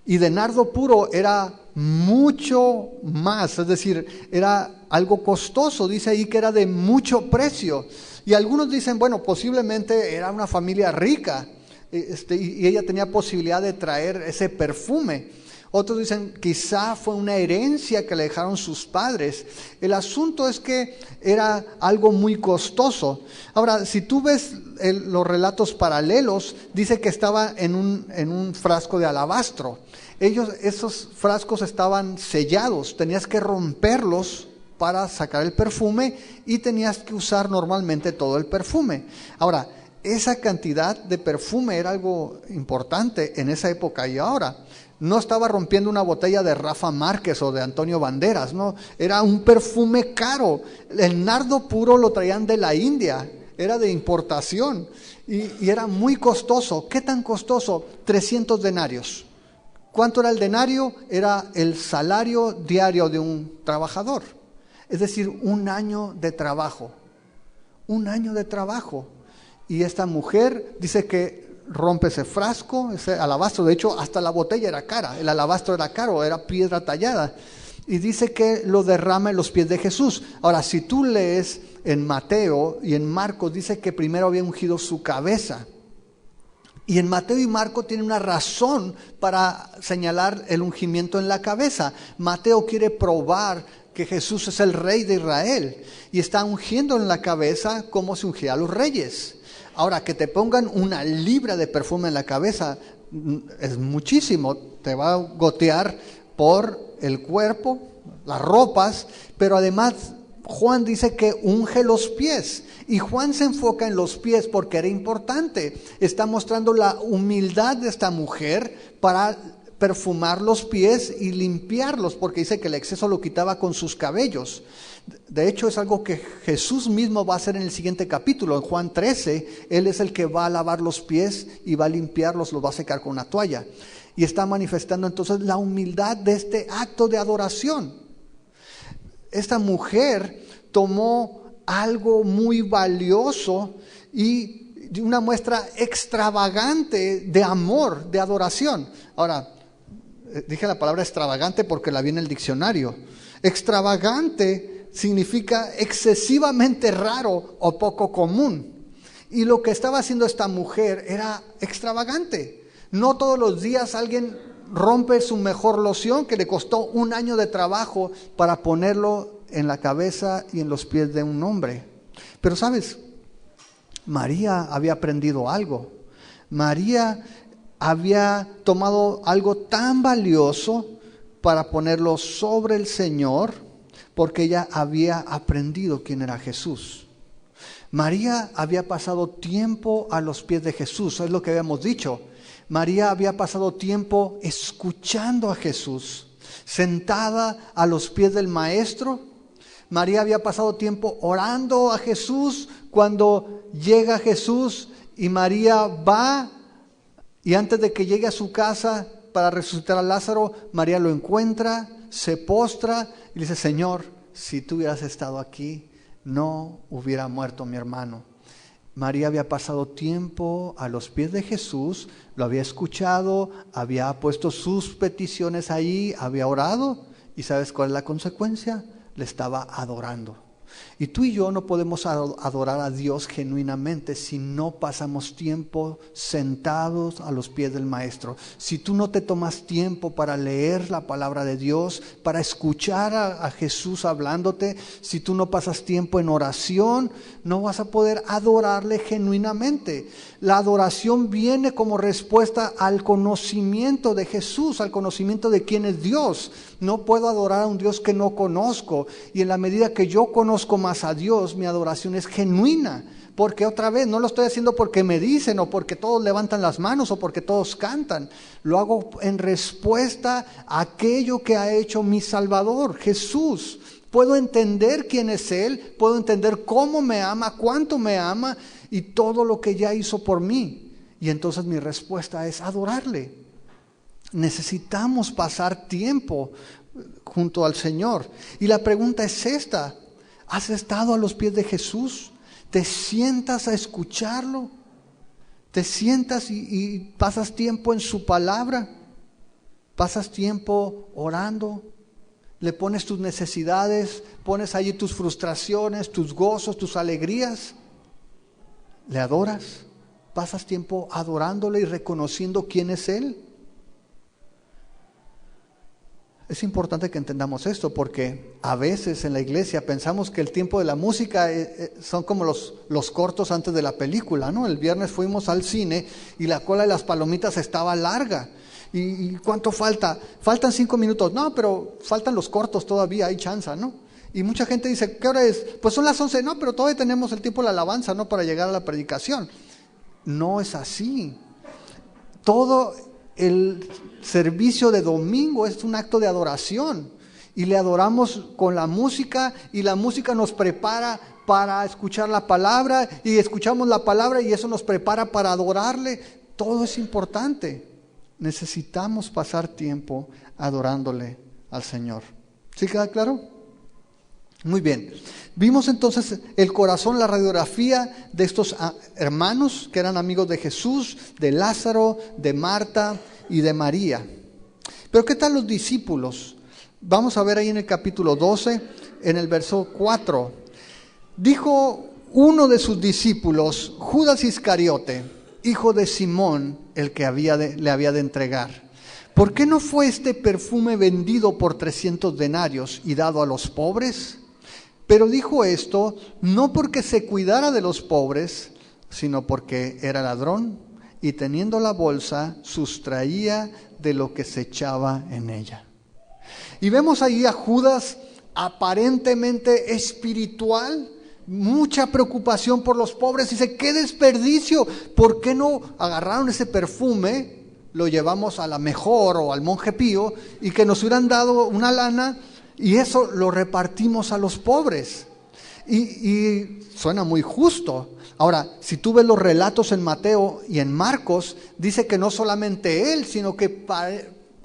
y de nardo puro era mucho más, es decir, era algo costoso. Dice ahí que era de mucho precio. Y algunos dicen, bueno, posiblemente era una familia rica, y ella tenía posibilidad de traer ese perfume. Otros dicen, quizá fue una herencia que le dejaron sus padres. El asunto es que era algo muy costoso. Ahora, si tú ves los relatos paralelos, dice que estaba en un frasco de alabastro. Esos frascos estaban sellados, tenías que romperlos para sacar el perfume, y tenías que usar normalmente todo el perfume. Ahora, esa cantidad de perfume era algo importante en esa época. Y ahora, no estaba rompiendo una botella de Rafa Márquez o de Antonio Banderas, no, era un perfume caro. El nardo puro lo traían de la India, era de importación, y era muy costoso. ¿Qué tan costoso? 300 denarios. ¿Cuánto era el denario? Era el salario diario de un trabajador, es decir, un año de trabajo. Un año de trabajo. Y esta mujer dice que rompe ese frasco, ese alabastro. De hecho, hasta la botella era cara, el alabastro era caro, era piedra tallada. Y dice que lo derrama en los pies de Jesús. Ahora, si tú lees en Mateo y en Marcos, dice que primero había ungido su cabeza. Y en Mateo y Marcos tiene una razón para señalar el ungimiento en la cabeza. Mateo quiere probar que Jesús es el rey de Israel, y está ungiendo en la cabeza como se ungía a los reyes. Ahora, que te pongan una libra de perfume en la cabeza es muchísimo, te va a gotear por el cuerpo, las ropas, pero además Juan dice que unge los pies, y Juan se enfoca en los pies porque era importante. Está mostrando la humildad de esta mujer para perfumar los pies y limpiarlos, porque dice que el exceso lo quitaba con sus cabellos. De hecho, es algo que Jesús mismo va a hacer en el siguiente capítulo, en Juan 13. Él es el que va a lavar los pies y va a limpiarlos, los va a secar con una toalla. Y está manifestando entonces la humildad de este acto de adoración. Esta mujer tomó algo muy valioso y una muestra extravagante de amor, de adoración. Ahora, dije la palabra extravagante porque la vi en el diccionario. Extravagante significa excesivamente raro o poco común. Y lo que estaba haciendo esta mujer era extravagante. No todos los días alguien rompe su mejor loción que le costó 1 año de trabajo para ponerlo en la cabeza y en los pies de un hombre. Pero ¿sabes? María había aprendido algo. María había tomado algo tan valioso para ponerlo sobre el Señor, porque ella había aprendido quién era Jesús. María había pasado tiempo a los pies de Jesús, es lo que habíamos dicho. María había pasado tiempo escuchando a Jesús, sentada a los pies del Maestro. María había pasado tiempo orando a Jesús. Cuando llega Jesús y María va, y antes de que llegue a su casa para resucitar a Lázaro, María lo encuentra, se postra y le dice: Señor, si tú hubieras estado aquí, no hubiera muerto mi hermano. María había pasado tiempo a los pies de Jesús, lo había escuchado, había puesto sus peticiones ahí, había orado, y ¿sabes cuál es la consecuencia? Le estaba adorando. Y tú y yo no podemos adorar a Dios genuinamente si no pasamos tiempo sentados a los pies del Maestro. Si tú no te tomas tiempo para leer la palabra de Dios, para escuchar a Jesús hablándote, si tú no pasas tiempo en oración, no vas a poder adorarle genuinamente. La adoración viene como respuesta al conocimiento de Jesús, al conocimiento de quién es Dios. No puedo adorar a un Dios que no conozco, y en la medida que yo conozco más a Dios, mi adoración es genuina, porque otra vez no lo estoy haciendo porque me dicen o porque todos levantan las manos o porque todos cantan. Lo hago en respuesta a aquello que ha hecho mi Salvador, Jesús. Puedo entender quién es Él, puedo entender cómo me ama, cuánto me ama y todo lo que ya hizo por mí. Y entonces mi respuesta es adorarle. Necesitamos pasar tiempo junto al Señor. Y la pregunta es esta: ¿has estado a los pies de Jesús? ¿Te sientas a escucharlo? ¿Te sientas y pasas tiempo en su palabra? ¿Pasas tiempo orando? ¿Le pones tus necesidades? ¿Pones allí tus frustraciones, tus gozos, tus alegrías? ¿Le adoras? ¿Pasas tiempo adorándole y reconociendo quién es Él? Es importante que entendamos esto, porque a veces en la iglesia pensamos que el tiempo de la música son como los cortos antes de la película, ¿no? El viernes fuimos al cine y la cola de las palomitas estaba larga. ¿Y cuánto falta? Faltan 5 minutos. No, pero faltan los cortos todavía, hay chance, ¿no? Y mucha gente dice: ¿qué hora es? Pues son las 11. No, pero todavía tenemos el tiempo de la alabanza, ¿no? Para llegar a la predicación. No es así. Todo el servicio de domingo es un acto de adoración, y le adoramos con la música, y la música nos prepara para escuchar la palabra, y escuchamos la palabra y eso nos prepara para adorarle. Todo es importante. Necesitamos pasar tiempo adorándole al Señor. ¿Sí queda claro? Muy bien. Vimos entonces el corazón, la radiografía de estos hermanos que eran amigos de Jesús, de Lázaro, de Marta y de María. Pero ¿qué tal los discípulos? Vamos a ver ahí en el capítulo 12, en el verso 4. Dijo uno de sus discípulos, Judas Iscariote, hijo de Simón, el que le había de entregar: ¿por qué no fue este perfume vendido por 300 denarios y dado a los pobres? Pero dijo esto no porque se cuidara de los pobres, sino porque era ladrón, y teniendo la bolsa sustraía de lo que se echaba en ella. Y vemos ahí a Judas aparentemente espiritual, mucha preocupación por los pobres. Dice: ¡qué desperdicio! ¿Por qué no agarraron ese perfume, lo llevamos a la mejor o al Monje Pío, y que nos hubieran dado una lana y eso lo repartimos a los pobres? Y suena muy justo. Ahora, si tú ves los relatos en Mateo y en Marcos, dice que no solamente él, sino que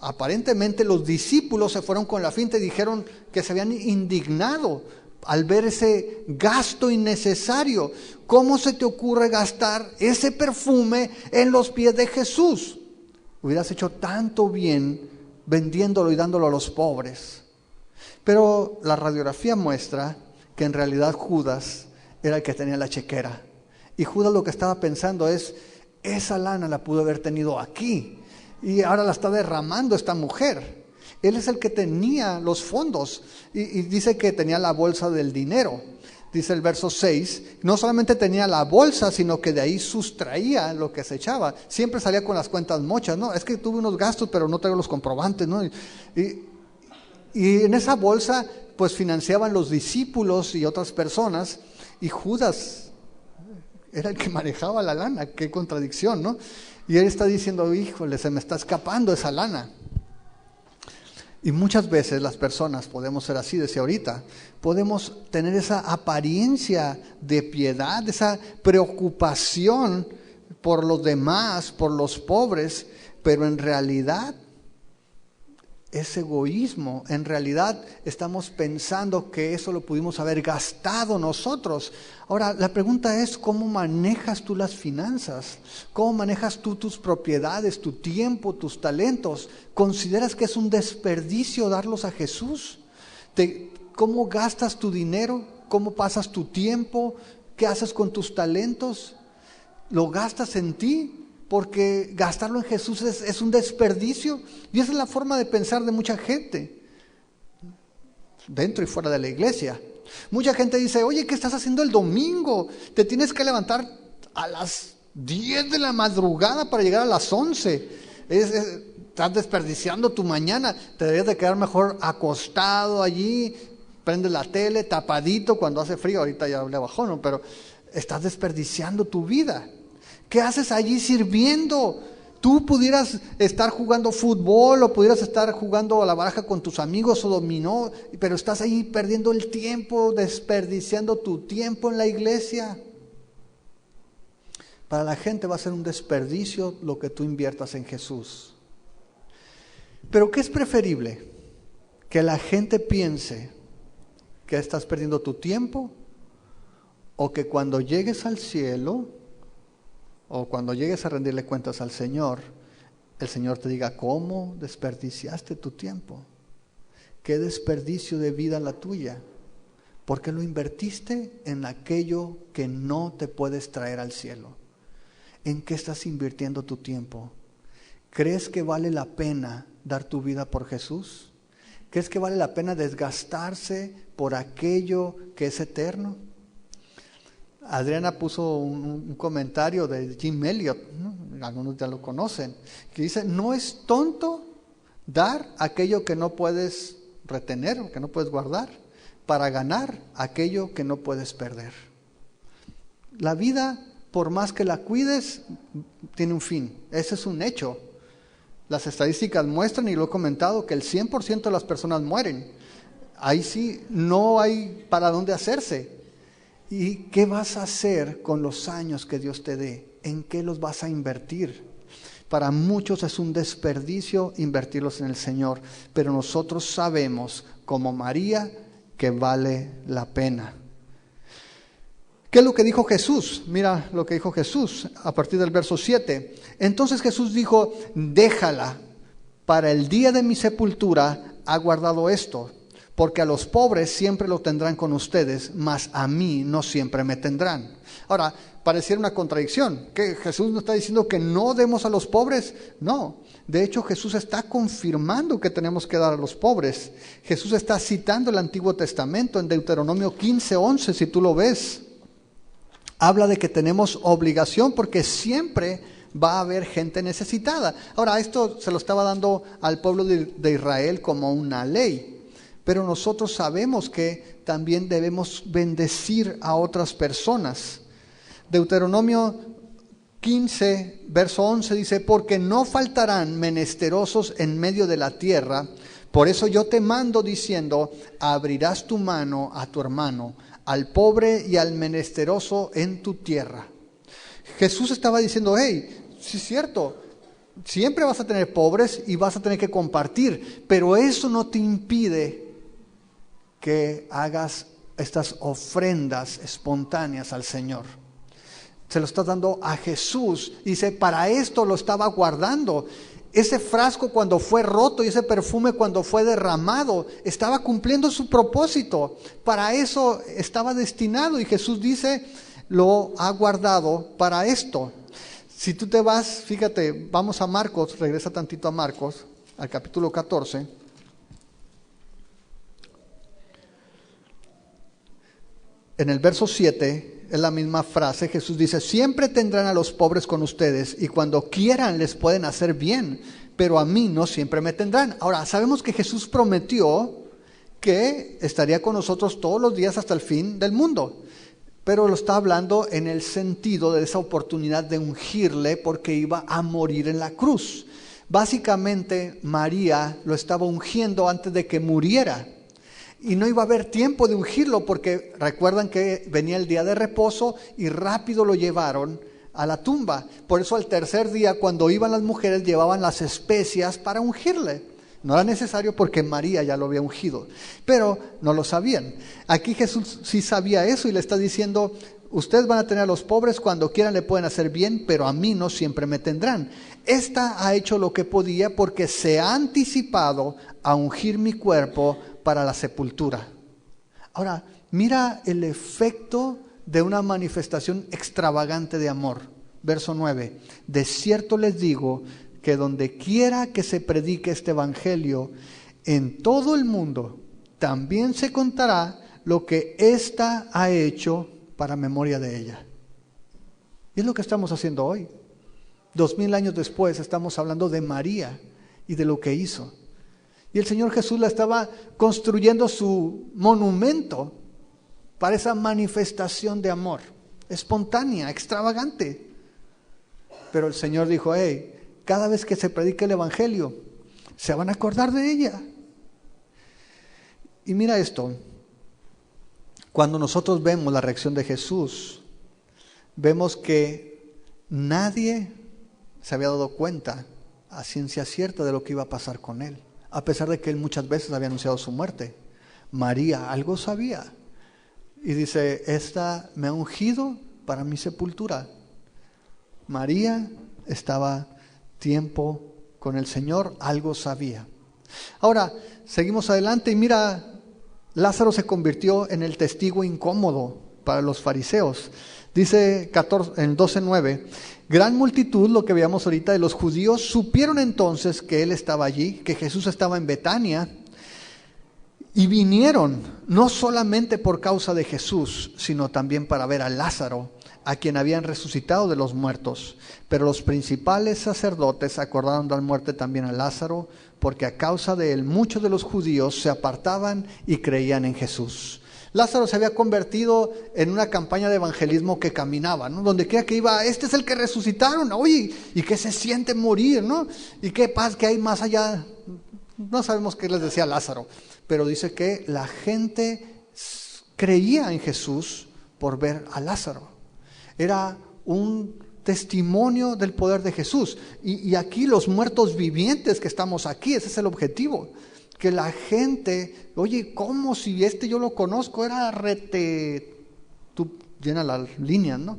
aparentemente los discípulos se fueron con la finta y dijeron que se habían indignado al ver ese gasto innecesario. ¿Cómo se te ocurre gastar ese perfume en los pies de Jesús? Hubieras hecho tanto bien vendiéndolo y dándolo a los pobres. Pero la radiografía muestra que en realidad Judas era el que tenía la chequera. Y Judas lo que estaba pensando es, esa lana la pudo haber tenido aquí y ahora la está derramando esta mujer. Él es el que tenía los fondos y dice que tenía la bolsa del dinero. Dice el verso 6, no solamente tenía la bolsa, sino que de ahí sustraía lo que se echaba. Siempre salía con las cuentas mochas, ¿no? Es que tuve unos gastos, pero no traigo los comprobantes, ¿no? Y en esa bolsa, pues financiaban los discípulos y otras personas, y Judas era el que manejaba la lana. Qué contradicción, ¿no? Y él está diciendo, híjole, se me está escapando esa lana. Y muchas veces las personas podemos ser así, decía ahorita, podemos tener esa apariencia de piedad, esa preocupación por los demás, por los pobres, pero en realidad es egoísmo. En realidad estamos pensando que eso lo pudimos haber gastado nosotros. Ahora, la pregunta es, ¿cómo manejas tú las finanzas? ¿Cómo manejas tú tus propiedades, tu tiempo, tus talentos? ¿Consideras que es un desperdicio darlos a Jesús? ¿Cómo gastas tu dinero? ¿Cómo pasas tu tiempo? ¿Qué haces con tus talentos? ¿Lo gastas en ti? Porque gastarlo en Jesús es un desperdicio. Y esa es la forma de pensar de mucha gente, dentro y fuera de la iglesia. Mucha gente dice, oye, ¿qué estás haciendo el domingo? Te tienes que levantar a las 10 de la madrugada para llegar a las 11. Estás desperdiciando tu mañana. Te deberías de quedar mejor acostado allí, prendes la tele, tapadito cuando hace frío. Ahorita ya le bajó, ¿no? Pero estás desperdiciando tu vida. ¿Qué haces allí sirviendo? Tú pudieras estar jugando fútbol o pudieras estar jugando a la baraja con tus amigos o dominó, pero estás ahí perdiendo el tiempo, desperdiciando tu tiempo en la iglesia. Para la gente va a ser un desperdicio lo que tú inviertas en Jesús. Pero ¿qué es preferible? ¿Que la gente piense que estás perdiendo tu tiempo o que cuando llegues al cielo o cuando llegues a rendirle cuentas al Señor, el Señor te diga, ¿cómo desperdiciaste tu tiempo? ¿Qué desperdicio de vida la tuya? Porque lo invertiste en aquello que no te puedes traer al cielo. ¿En qué estás invirtiendo tu tiempo? ¿Crees que vale la pena dar tu vida por Jesús? ¿Crees que vale la pena desgastarse por aquello que es eterno? Adriana puso un comentario de Jim Elliot, ¿no? Algunos ya lo conocen, que dice, no es tonto dar aquello que no puedes retener o que no puedes guardar para ganar aquello que no puedes perder. La vida, por más que la cuides, tiene un fin. Ese es un hecho. Las estadísticas muestran, y lo he comentado, que el 100% de las personas mueren. Ahí sí no hay para dónde hacerse. ¿Y qué vas a hacer con los años que Dios te dé? ¿En qué los vas a invertir? Para muchos es un desperdicio invertirlos en el Señor, pero nosotros sabemos, como María, que vale la pena. ¿Qué es lo que dijo Jesús? Mira lo que dijo Jesús a partir del verso 7. Entonces Jesús dijo, déjala, para el día de mi sepultura ha guardado esto. Porque a los pobres siempre lo tendrán con ustedes, mas a mí no siempre me tendrán. Ahora, pareciera una contradicción, que Jesús nos está diciendo que no demos a los pobres. No, de hecho Jesús está confirmando que tenemos que dar a los pobres. Jesús está citando el Antiguo Testamento en Deuteronomio 15:11, si tú lo ves. Habla de que tenemos obligación porque siempre va a haber gente necesitada. Ahora, esto se lo estaba dando al pueblo de Israel como una ley. Pero nosotros sabemos que también debemos bendecir a otras personas. Deuteronomio 15, verso 11 dice, porque no faltarán menesterosos en medio de la tierra, por eso yo te mando diciendo, abrirás tu mano a tu hermano, al pobre y al menesteroso en tu tierra. Jesús estaba diciendo, hey, sí es cierto, siempre vas a tener pobres y vas a tener que compartir, pero eso no te impide que hagas estas ofrendas espontáneas al Señor. Se lo está dando a Jesús. Dice, para esto lo estaba guardando. Ese frasco cuando fue roto y ese perfume cuando fue derramado, estaba cumpliendo su propósito. Para eso estaba destinado. Y Jesús dice, lo ha guardado para esto. Si tú te vas, fíjate, vamos a Marcos, regresa tantito a Marcos, al capítulo 14. En el verso 7 es la misma frase. Jesús dice, siempre tendrán a los pobres con ustedes y cuando quieran les pueden hacer bien, pero a mí no siempre me tendrán. Ahora, sabemos que Jesús prometió que estaría con nosotros todos los días hasta el fin del mundo, pero lo está hablando en el sentido de esa oportunidad de ungirle porque iba a morir en la cruz. Básicamente, María lo estaba ungiendo antes de que muriera. Y no iba a haber tiempo de ungirlo porque recuerdan que venía el día de reposo y rápido lo llevaron a la tumba. Por eso al tercer día, cuando iban las mujeres, llevaban las especias para ungirle. No era necesario porque María ya lo había ungido, pero no lo sabían. Aquí Jesús sí sabía eso y le está diciendo, ustedes van a tener a los pobres, cuando quieran le pueden hacer bien, pero a mí no siempre me tendrán. Esta ha hecho lo que podía porque se ha anticipado a ungir mi cuerpo para la sepultura. Ahora, mira el efecto de una manifestación extravagante de amor. Verso 9. De cierto les digo que donde quiera que se predique este evangelio, en todo el mundo, también se contará lo que ésta ha hecho para memoria de ella. Y es lo que estamos haciendo hoy. 2000 años después estamos hablando de María y de lo que hizo. Y el Señor Jesús la estaba construyendo su monumento para esa manifestación de amor, espontánea, extravagante. Pero el Señor dijo, hey, cada vez que se predique el evangelio, se van a acordar de ella. Y mira esto, cuando nosotros vemos la reacción de Jesús, vemos que nadie se había dado cuenta a ciencia cierta de lo que iba a pasar con él. A pesar de que él muchas veces había anunciado su muerte. María algo sabía. Y dice, esta me ha ungido para mi sepultura. María estaba tiempo con el Señor, algo sabía. Ahora, seguimos adelante y mira, Lázaro se convirtió en el testigo incómodo para los fariseos. Dice en 12:9, gran multitud, lo que veíamos ahorita, de los judíos supieron entonces que él estaba allí, que Jesús estaba en Betania, y vinieron no solamente por causa de Jesús, sino también para ver a Lázaro, a quien habían resucitado de los muertos. Pero los principales sacerdotes acordaron dar muerte también a Lázaro, porque a causa de él muchos de los judíos se apartaban y creían en Jesús. Lázaro se había convertido en una campaña de evangelismo que caminaba, ¿no? Donde quiera que iba, este es el que resucitaron, oye, ¿y qué se siente morir, no? ¿Y qué paz que hay más allá? No sabemos qué les decía Lázaro, pero dice que la gente creía en Jesús por ver a Lázaro. Era un testimonio del poder de Jesús. Y aquí los muertos vivientes que estamos aquí, ese es el objetivo. Que la gente, oye, ¿cómo si yo lo conozco? Era tú llena las líneas, ¿no?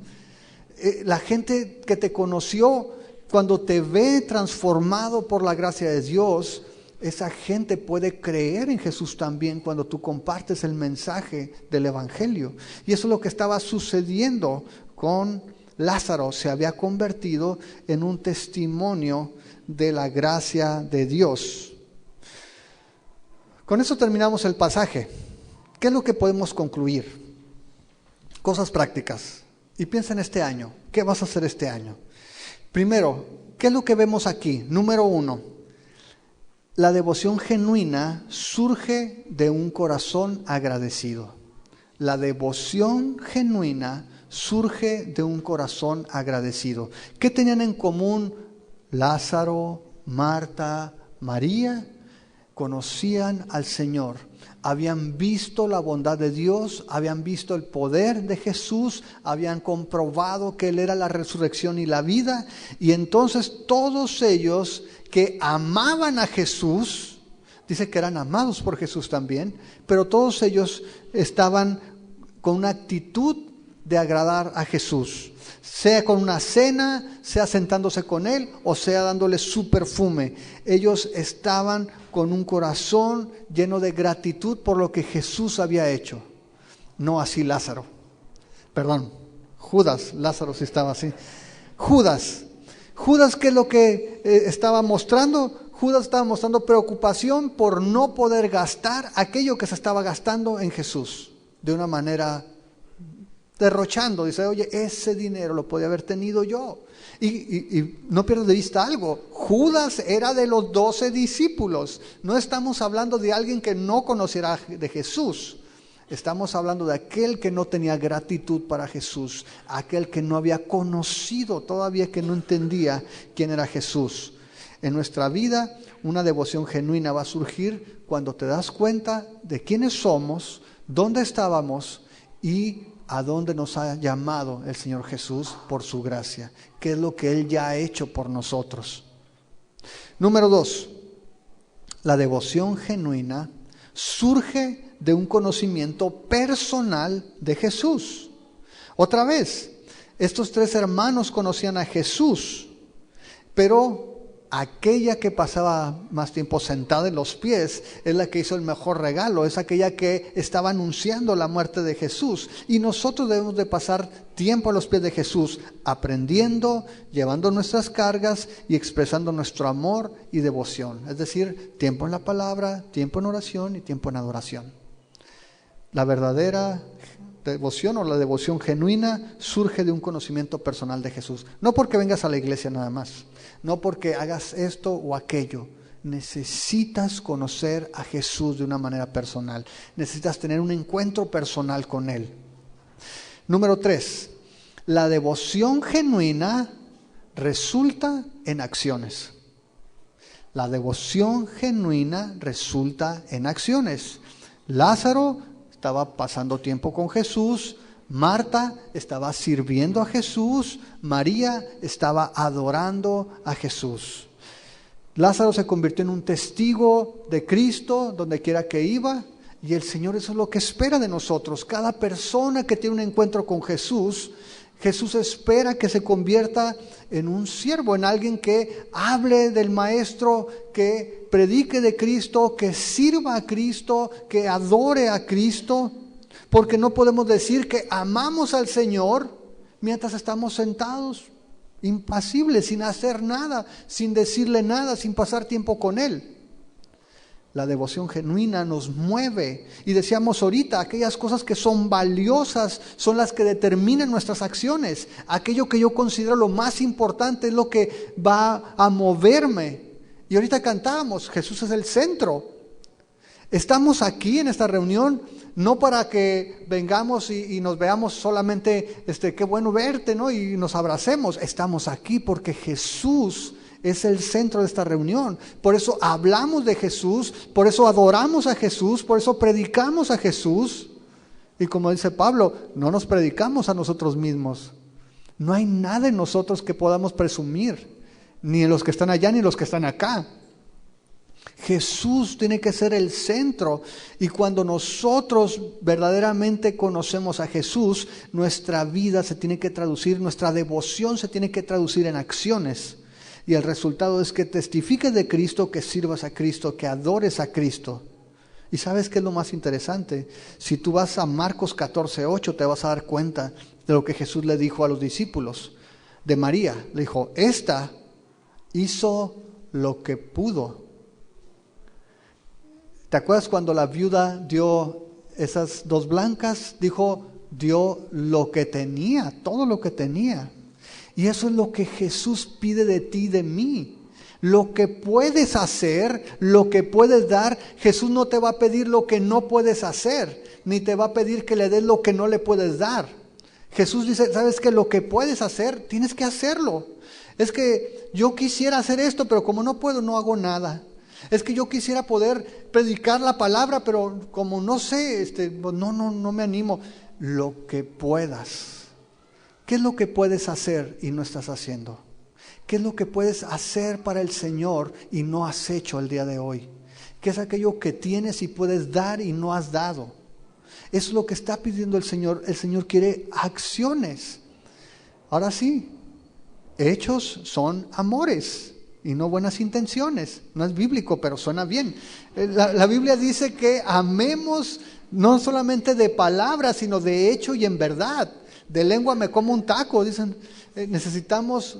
La gente que te conoció, cuando te ve transformado por la gracia de Dios, esa gente puede creer en Jesús también cuando tú compartes el mensaje del evangelio. Y eso es lo que estaba sucediendo con Lázaro. Se había convertido en un testimonio de la gracia de Dios. Con eso terminamos el pasaje. ¿Qué es lo que podemos concluir? Cosas prácticas. Y piensa en este año. ¿Qué vas a hacer este año? Primero, ¿qué es lo que vemos aquí? Número 1. La devoción genuina surge de un corazón agradecido. La devoción genuina surge de un corazón agradecido. ¿Qué tenían en común Lázaro, Marta, María? Conocían al Señor, habían visto la bondad de Dios, habían visto el poder de Jesús, habían comprobado que Él era la resurrección y la vida, y entonces todos ellos que amaban a Jesús dice que eran amados por Jesús también, pero todos ellos estaban con una actitud de agradar a Jesús, sea con una cena, sea sentándose con Él o sea dándole su perfume. Ellos estaban con un corazón lleno de gratitud por lo que Jesús había hecho. No así Lázaro, perdón, Judas. Lázaro sí estaba así. Judas, ¿qué es lo que estaba mostrando? Judas estaba mostrando preocupación por no poder gastar aquello que se estaba gastando en Jesús de una manera derrochando. Dice, oye, ese dinero lo podía haber tenido yo. Y no pierdas de vista algo, Judas era de los 12 discípulos. No estamos hablando de alguien que no conociera de Jesús. Estamos hablando de aquel que no tenía gratitud para Jesús, aquel que no había conocido todavía, que no entendía quién era Jesús. En nuestra vida, una devoción genuina va a surgir cuando te das cuenta de quiénes somos, dónde estábamos y a dónde nos ha llamado el Señor Jesús por su gracia. ¿Qué es lo que Él ya ha hecho por nosotros? Número 2, la devoción genuina surge de un conocimiento personal de Jesús. Otra vez, estos 3 hermanos conocían a Jesús, pero aquella que pasaba más tiempo sentada en los pies es la que hizo el mejor regalo, es aquella que estaba anunciando la muerte de Jesús. Y nosotros debemos de pasar tiempo a los pies de Jesús, aprendiendo, llevando nuestras cargas y expresando nuestro amor y devoción. Es decir, tiempo en la palabra, tiempo en oración y tiempo en adoración. La verdadera devoción o la devoción genuina surge de un conocimiento personal de Jesús. No porque vengas a la iglesia nada más, no porque hagas esto o aquello. Necesitas conocer a Jesús de una manera personal. Necesitas tener un encuentro personal con Él. Número 3, la devoción genuina resulta en acciones. La devoción genuina resulta en acciones. Lázaro estaba pasando tiempo con Jesús, Marta estaba sirviendo a Jesús, María estaba adorando a Jesús. Lázaro se convirtió en un testigo de Cristo donde quiera que iba, y el Señor eso es lo que espera de nosotros. Cada persona que tiene un encuentro con Jesús, Jesús espera que se convierta en un siervo, en alguien que hable del Maestro, que predique de Cristo, que sirva a Cristo, que adore a Cristo, porque no podemos decir que amamos al Señor mientras estamos sentados, impasibles, sin hacer nada, sin decirle nada, sin pasar tiempo con Él. La devoción genuina nos mueve, y decíamos ahorita, aquellas cosas que son valiosas son las que determinan nuestras acciones. Aquello que yo considero lo más importante es lo que va a moverme. Y ahorita cantábamos, Jesús es el centro. Estamos aquí en esta reunión no para que vengamos y nos veamos solamente, qué bueno verte, ¿no? Y nos abracemos. Estamos aquí porque Jesús es el centro de esta reunión. Por eso hablamos de Jesús, por eso adoramos a Jesús, por eso predicamos a Jesús. Y como dice Pablo, no nos predicamos a nosotros mismos. No hay nada en nosotros que podamos presumir, ni en los que están allá ni en los que están acá. Jesús tiene que ser el centro, y cuando nosotros verdaderamente conocemos a Jesús, nuestra vida se tiene que traducir, nuestra devoción se tiene que traducir en acciones. Y el resultado es que testifiques de Cristo, que sirvas a Cristo, que adores a Cristo. ¿Y sabes qué es lo más interesante? Si tú vas a Marcos 14:8, te vas a dar cuenta de lo que Jesús le dijo a los discípulos de María. Le dijo, esta hizo lo que pudo. ¿Te acuerdas cuando la viuda dio esas 2 blancas? Dijo, dio lo que tenía, todo lo que tenía. Y eso es lo que Jesús pide de ti y de mí. Lo que puedes hacer, lo que puedes dar. Jesús no te va a pedir lo que no puedes hacer, ni te va a pedir que le des lo que no le puedes dar. Jesús dice, ¿sabes qué? Lo que puedes hacer, tienes que hacerlo. Es que yo quisiera hacer esto, pero como no puedo, no hago nada. Es que yo quisiera poder predicar la palabra, pero como no sé, no me animo. Lo que puedas. ¿Qué es lo que puedes hacer y no estás haciendo? ¿Qué es lo que puedes hacer para el Señor y no has hecho el día de hoy? ¿Qué es aquello que tienes y puedes dar y no has dado? Eso es lo que está pidiendo el Señor. El Señor quiere acciones. Ahora sí, hechos son amores y no buenas intenciones. No es bíblico, pero suena bien. La Biblia dice que amemos no solamente de palabras, sino de hecho y en verdad. De lengua me como un taco, dicen. Necesitamos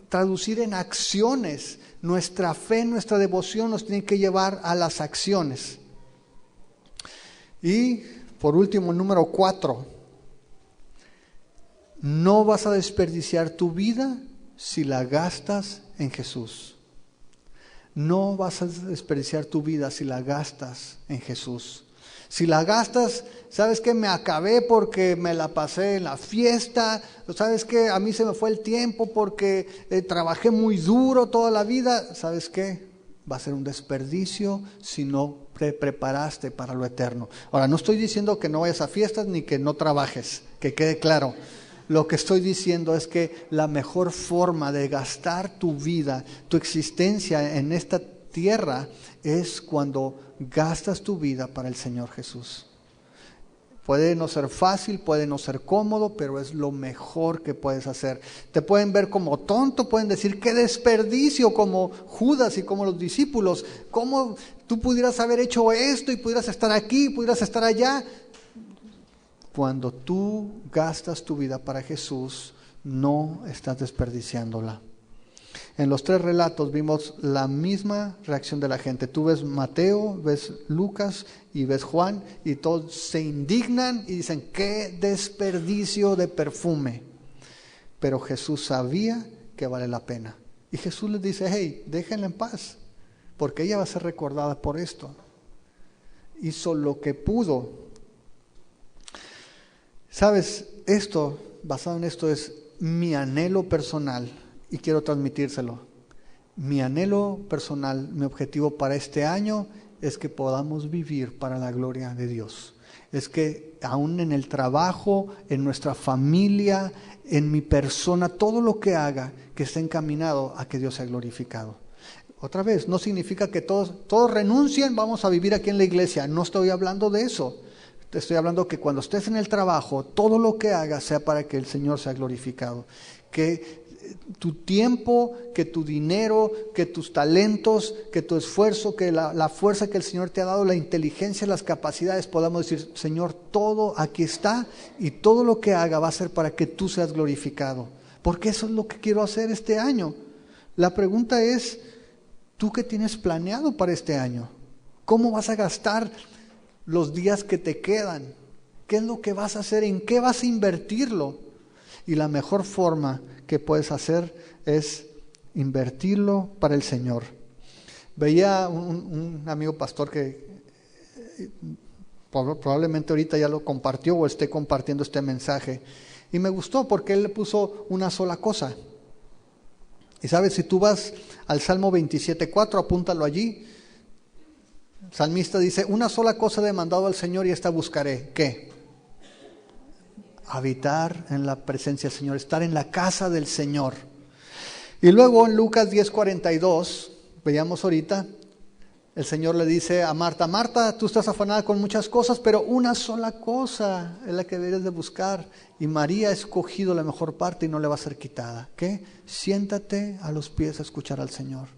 traducir en acciones. Nuestra fe, nuestra devoción nos tiene que llevar a las acciones. Y por último, número 4. No vas a desperdiciar tu vida si la gastas en Jesús. No vas a desperdiciar tu vida si la gastas en Jesús. Si la gastas, ¿sabes qué? Me acabé porque me la pasé en la fiesta. ¿Sabes qué? A mí se me fue el tiempo porque trabajé muy duro toda la vida. ¿Sabes qué? Va a ser un desperdicio si no te preparaste para lo eterno. Ahora, no estoy diciendo que no vayas a fiestas ni que no trabajes, que quede claro. Lo que estoy diciendo es que la mejor forma de gastar tu vida, tu existencia en esta tierra, es cuando gastas tu vida para el Señor Jesús. Puede no ser fácil, puede no ser cómodo, pero es lo mejor que puedes hacer. Te pueden ver como tonto, pueden decir qué desperdicio, como Judas y como los discípulos. ¿Cómo tú pudieras haber hecho esto y pudieras estar aquí, pudieras estar allá? Cuando tú gastas tu vida para Jesús, no estás desperdiciándola. En los 3 relatos vimos la misma reacción de la gente. Tú ves Mateo, ves Lucas y ves Juan, y todos se indignan y dicen, ¡qué desperdicio de perfume! Pero Jesús sabía que vale la pena. Y Jesús les dice, hey, déjenla en paz, porque ella va a ser recordada por esto. Hizo lo que pudo. ¿Sabes? Esto, basado en esto, es mi anhelo personal. Y quiero transmitírselo. Mi anhelo personal, mi objetivo para este año es que podamos vivir para la gloria de Dios. Es que aún en el trabajo, en nuestra familia, en mi persona, todo lo que haga, que esté encaminado a que Dios sea glorificado. Otra vez, no significa que todos renuncien, vamos a vivir aquí en la iglesia. No estoy hablando de eso. Te estoy hablando que cuando estés en el trabajo, todo lo que hagas sea para que el Señor sea glorificado. Que tu tiempo, que tu dinero, que tus talentos, que tu esfuerzo, que la fuerza que el Señor te ha dado, la inteligencia, las capacidades, podamos decir, Señor, todo aquí está y todo lo que haga va a ser para que tú seas glorificado. Porque eso es lo que quiero hacer este año. La pregunta es, ¿tú qué tienes planeado para este año? ¿Cómo vas a gastar los días que te quedan? ¿Qué es lo que vas a hacer? ¿En qué vas a invertirlo? Y la mejor forma que puedes hacer es invertirlo para el Señor. Veía un amigo pastor que probablemente ahorita ya lo compartió o esté compartiendo este mensaje, y me gustó porque él le puso una sola cosa. Y sabes, si tú vas al Salmo 27:4, apúntalo allí. El salmista dice, una sola cosa he demandado al Señor y esta buscaré. ¿Qué? Habitar en la presencia del Señor, estar en la casa del Señor. Y luego en Lucas 10:42, veíamos ahorita, el Señor le dice a Marta, Marta, tú estás afanada con muchas cosas, pero una sola cosa es la que debes de buscar. Y María ha escogido la mejor parte y no le va a ser quitada. ¿Qué? Siéntate a los pies a escuchar al Señor.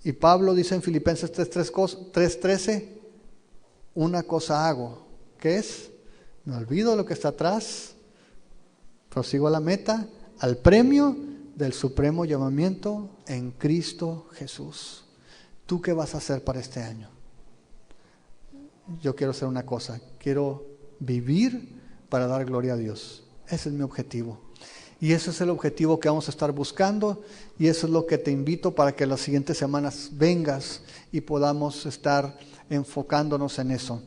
Y Pablo dice en Filipenses 3:13, una cosa hago. ¿Qué es? Me olvido de lo que está atrás, prosigo a la meta, al premio del supremo llamamiento en Cristo Jesús. ¿Tú qué vas a hacer para este año? Yo quiero hacer una cosa, quiero vivir para dar gloria a Dios. Ese es mi objetivo. Y ese es el objetivo que vamos a estar buscando, y eso es lo que te invito para que las siguientes semanas vengas y podamos estar enfocándonos en eso.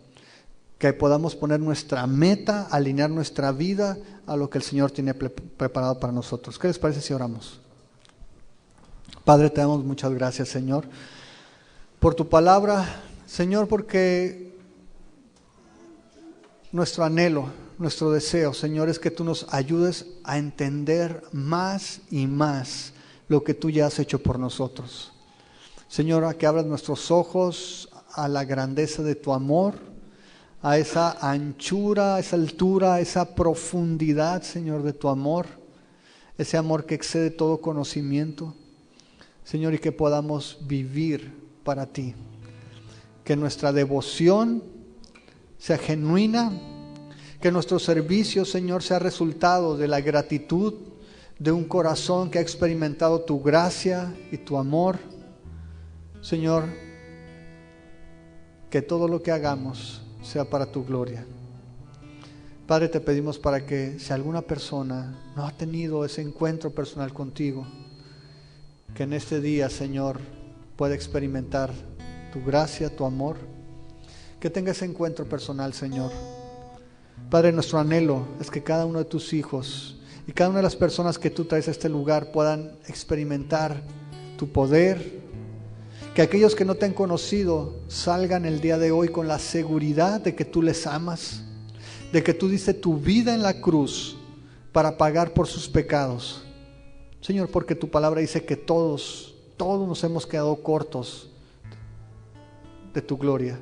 Que podamos poner nuestra meta, alinear nuestra vida a lo que el Señor tiene preparado para nosotros. ¿Qué les parece si oramos? Padre, te damos muchas gracias, Señor, por tu palabra, Señor, porque nuestro anhelo, nuestro deseo, Señor, es que tú nos ayudes a entender más y más lo que tú ya has hecho por nosotros. Señor, a que abras nuestros ojos a la grandeza de tu amor, a esa anchura, a esa altura, a esa profundidad, Señor, de tu amor, ese amor que excede todo conocimiento, Señor, y que podamos vivir para ti. Que nuestra devoción sea genuina, que nuestro servicio, Señor, sea resultado de la gratitud de un corazón que ha experimentado tu gracia y tu amor. Señor, que todo lo que hagamos sea para tu gloria. Padre, te pedimos para que si alguna persona no ha tenido ese encuentro personal contigo, que en este día, Señor, pueda experimentar tu gracia, tu amor, que tenga ese encuentro personal, Señor. Padre, nuestro anhelo es que cada uno de tus hijos y cada una de las personas que tú traes a este lugar puedan experimentar tu poder, que aquellos que no te han conocido salgan el día de hoy con la seguridad de que tú les amas, de que tú diste tu vida en la cruz para pagar por sus pecados. Señor, porque tu palabra dice que todos nos hemos quedado cortos de tu gloria,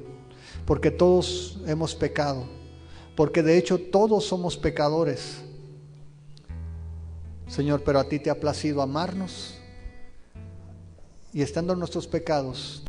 porque todos hemos pecado, porque de hecho todos somos pecadores. Señor, pero a ti te ha placido amarnos y estando en nuestros pecados,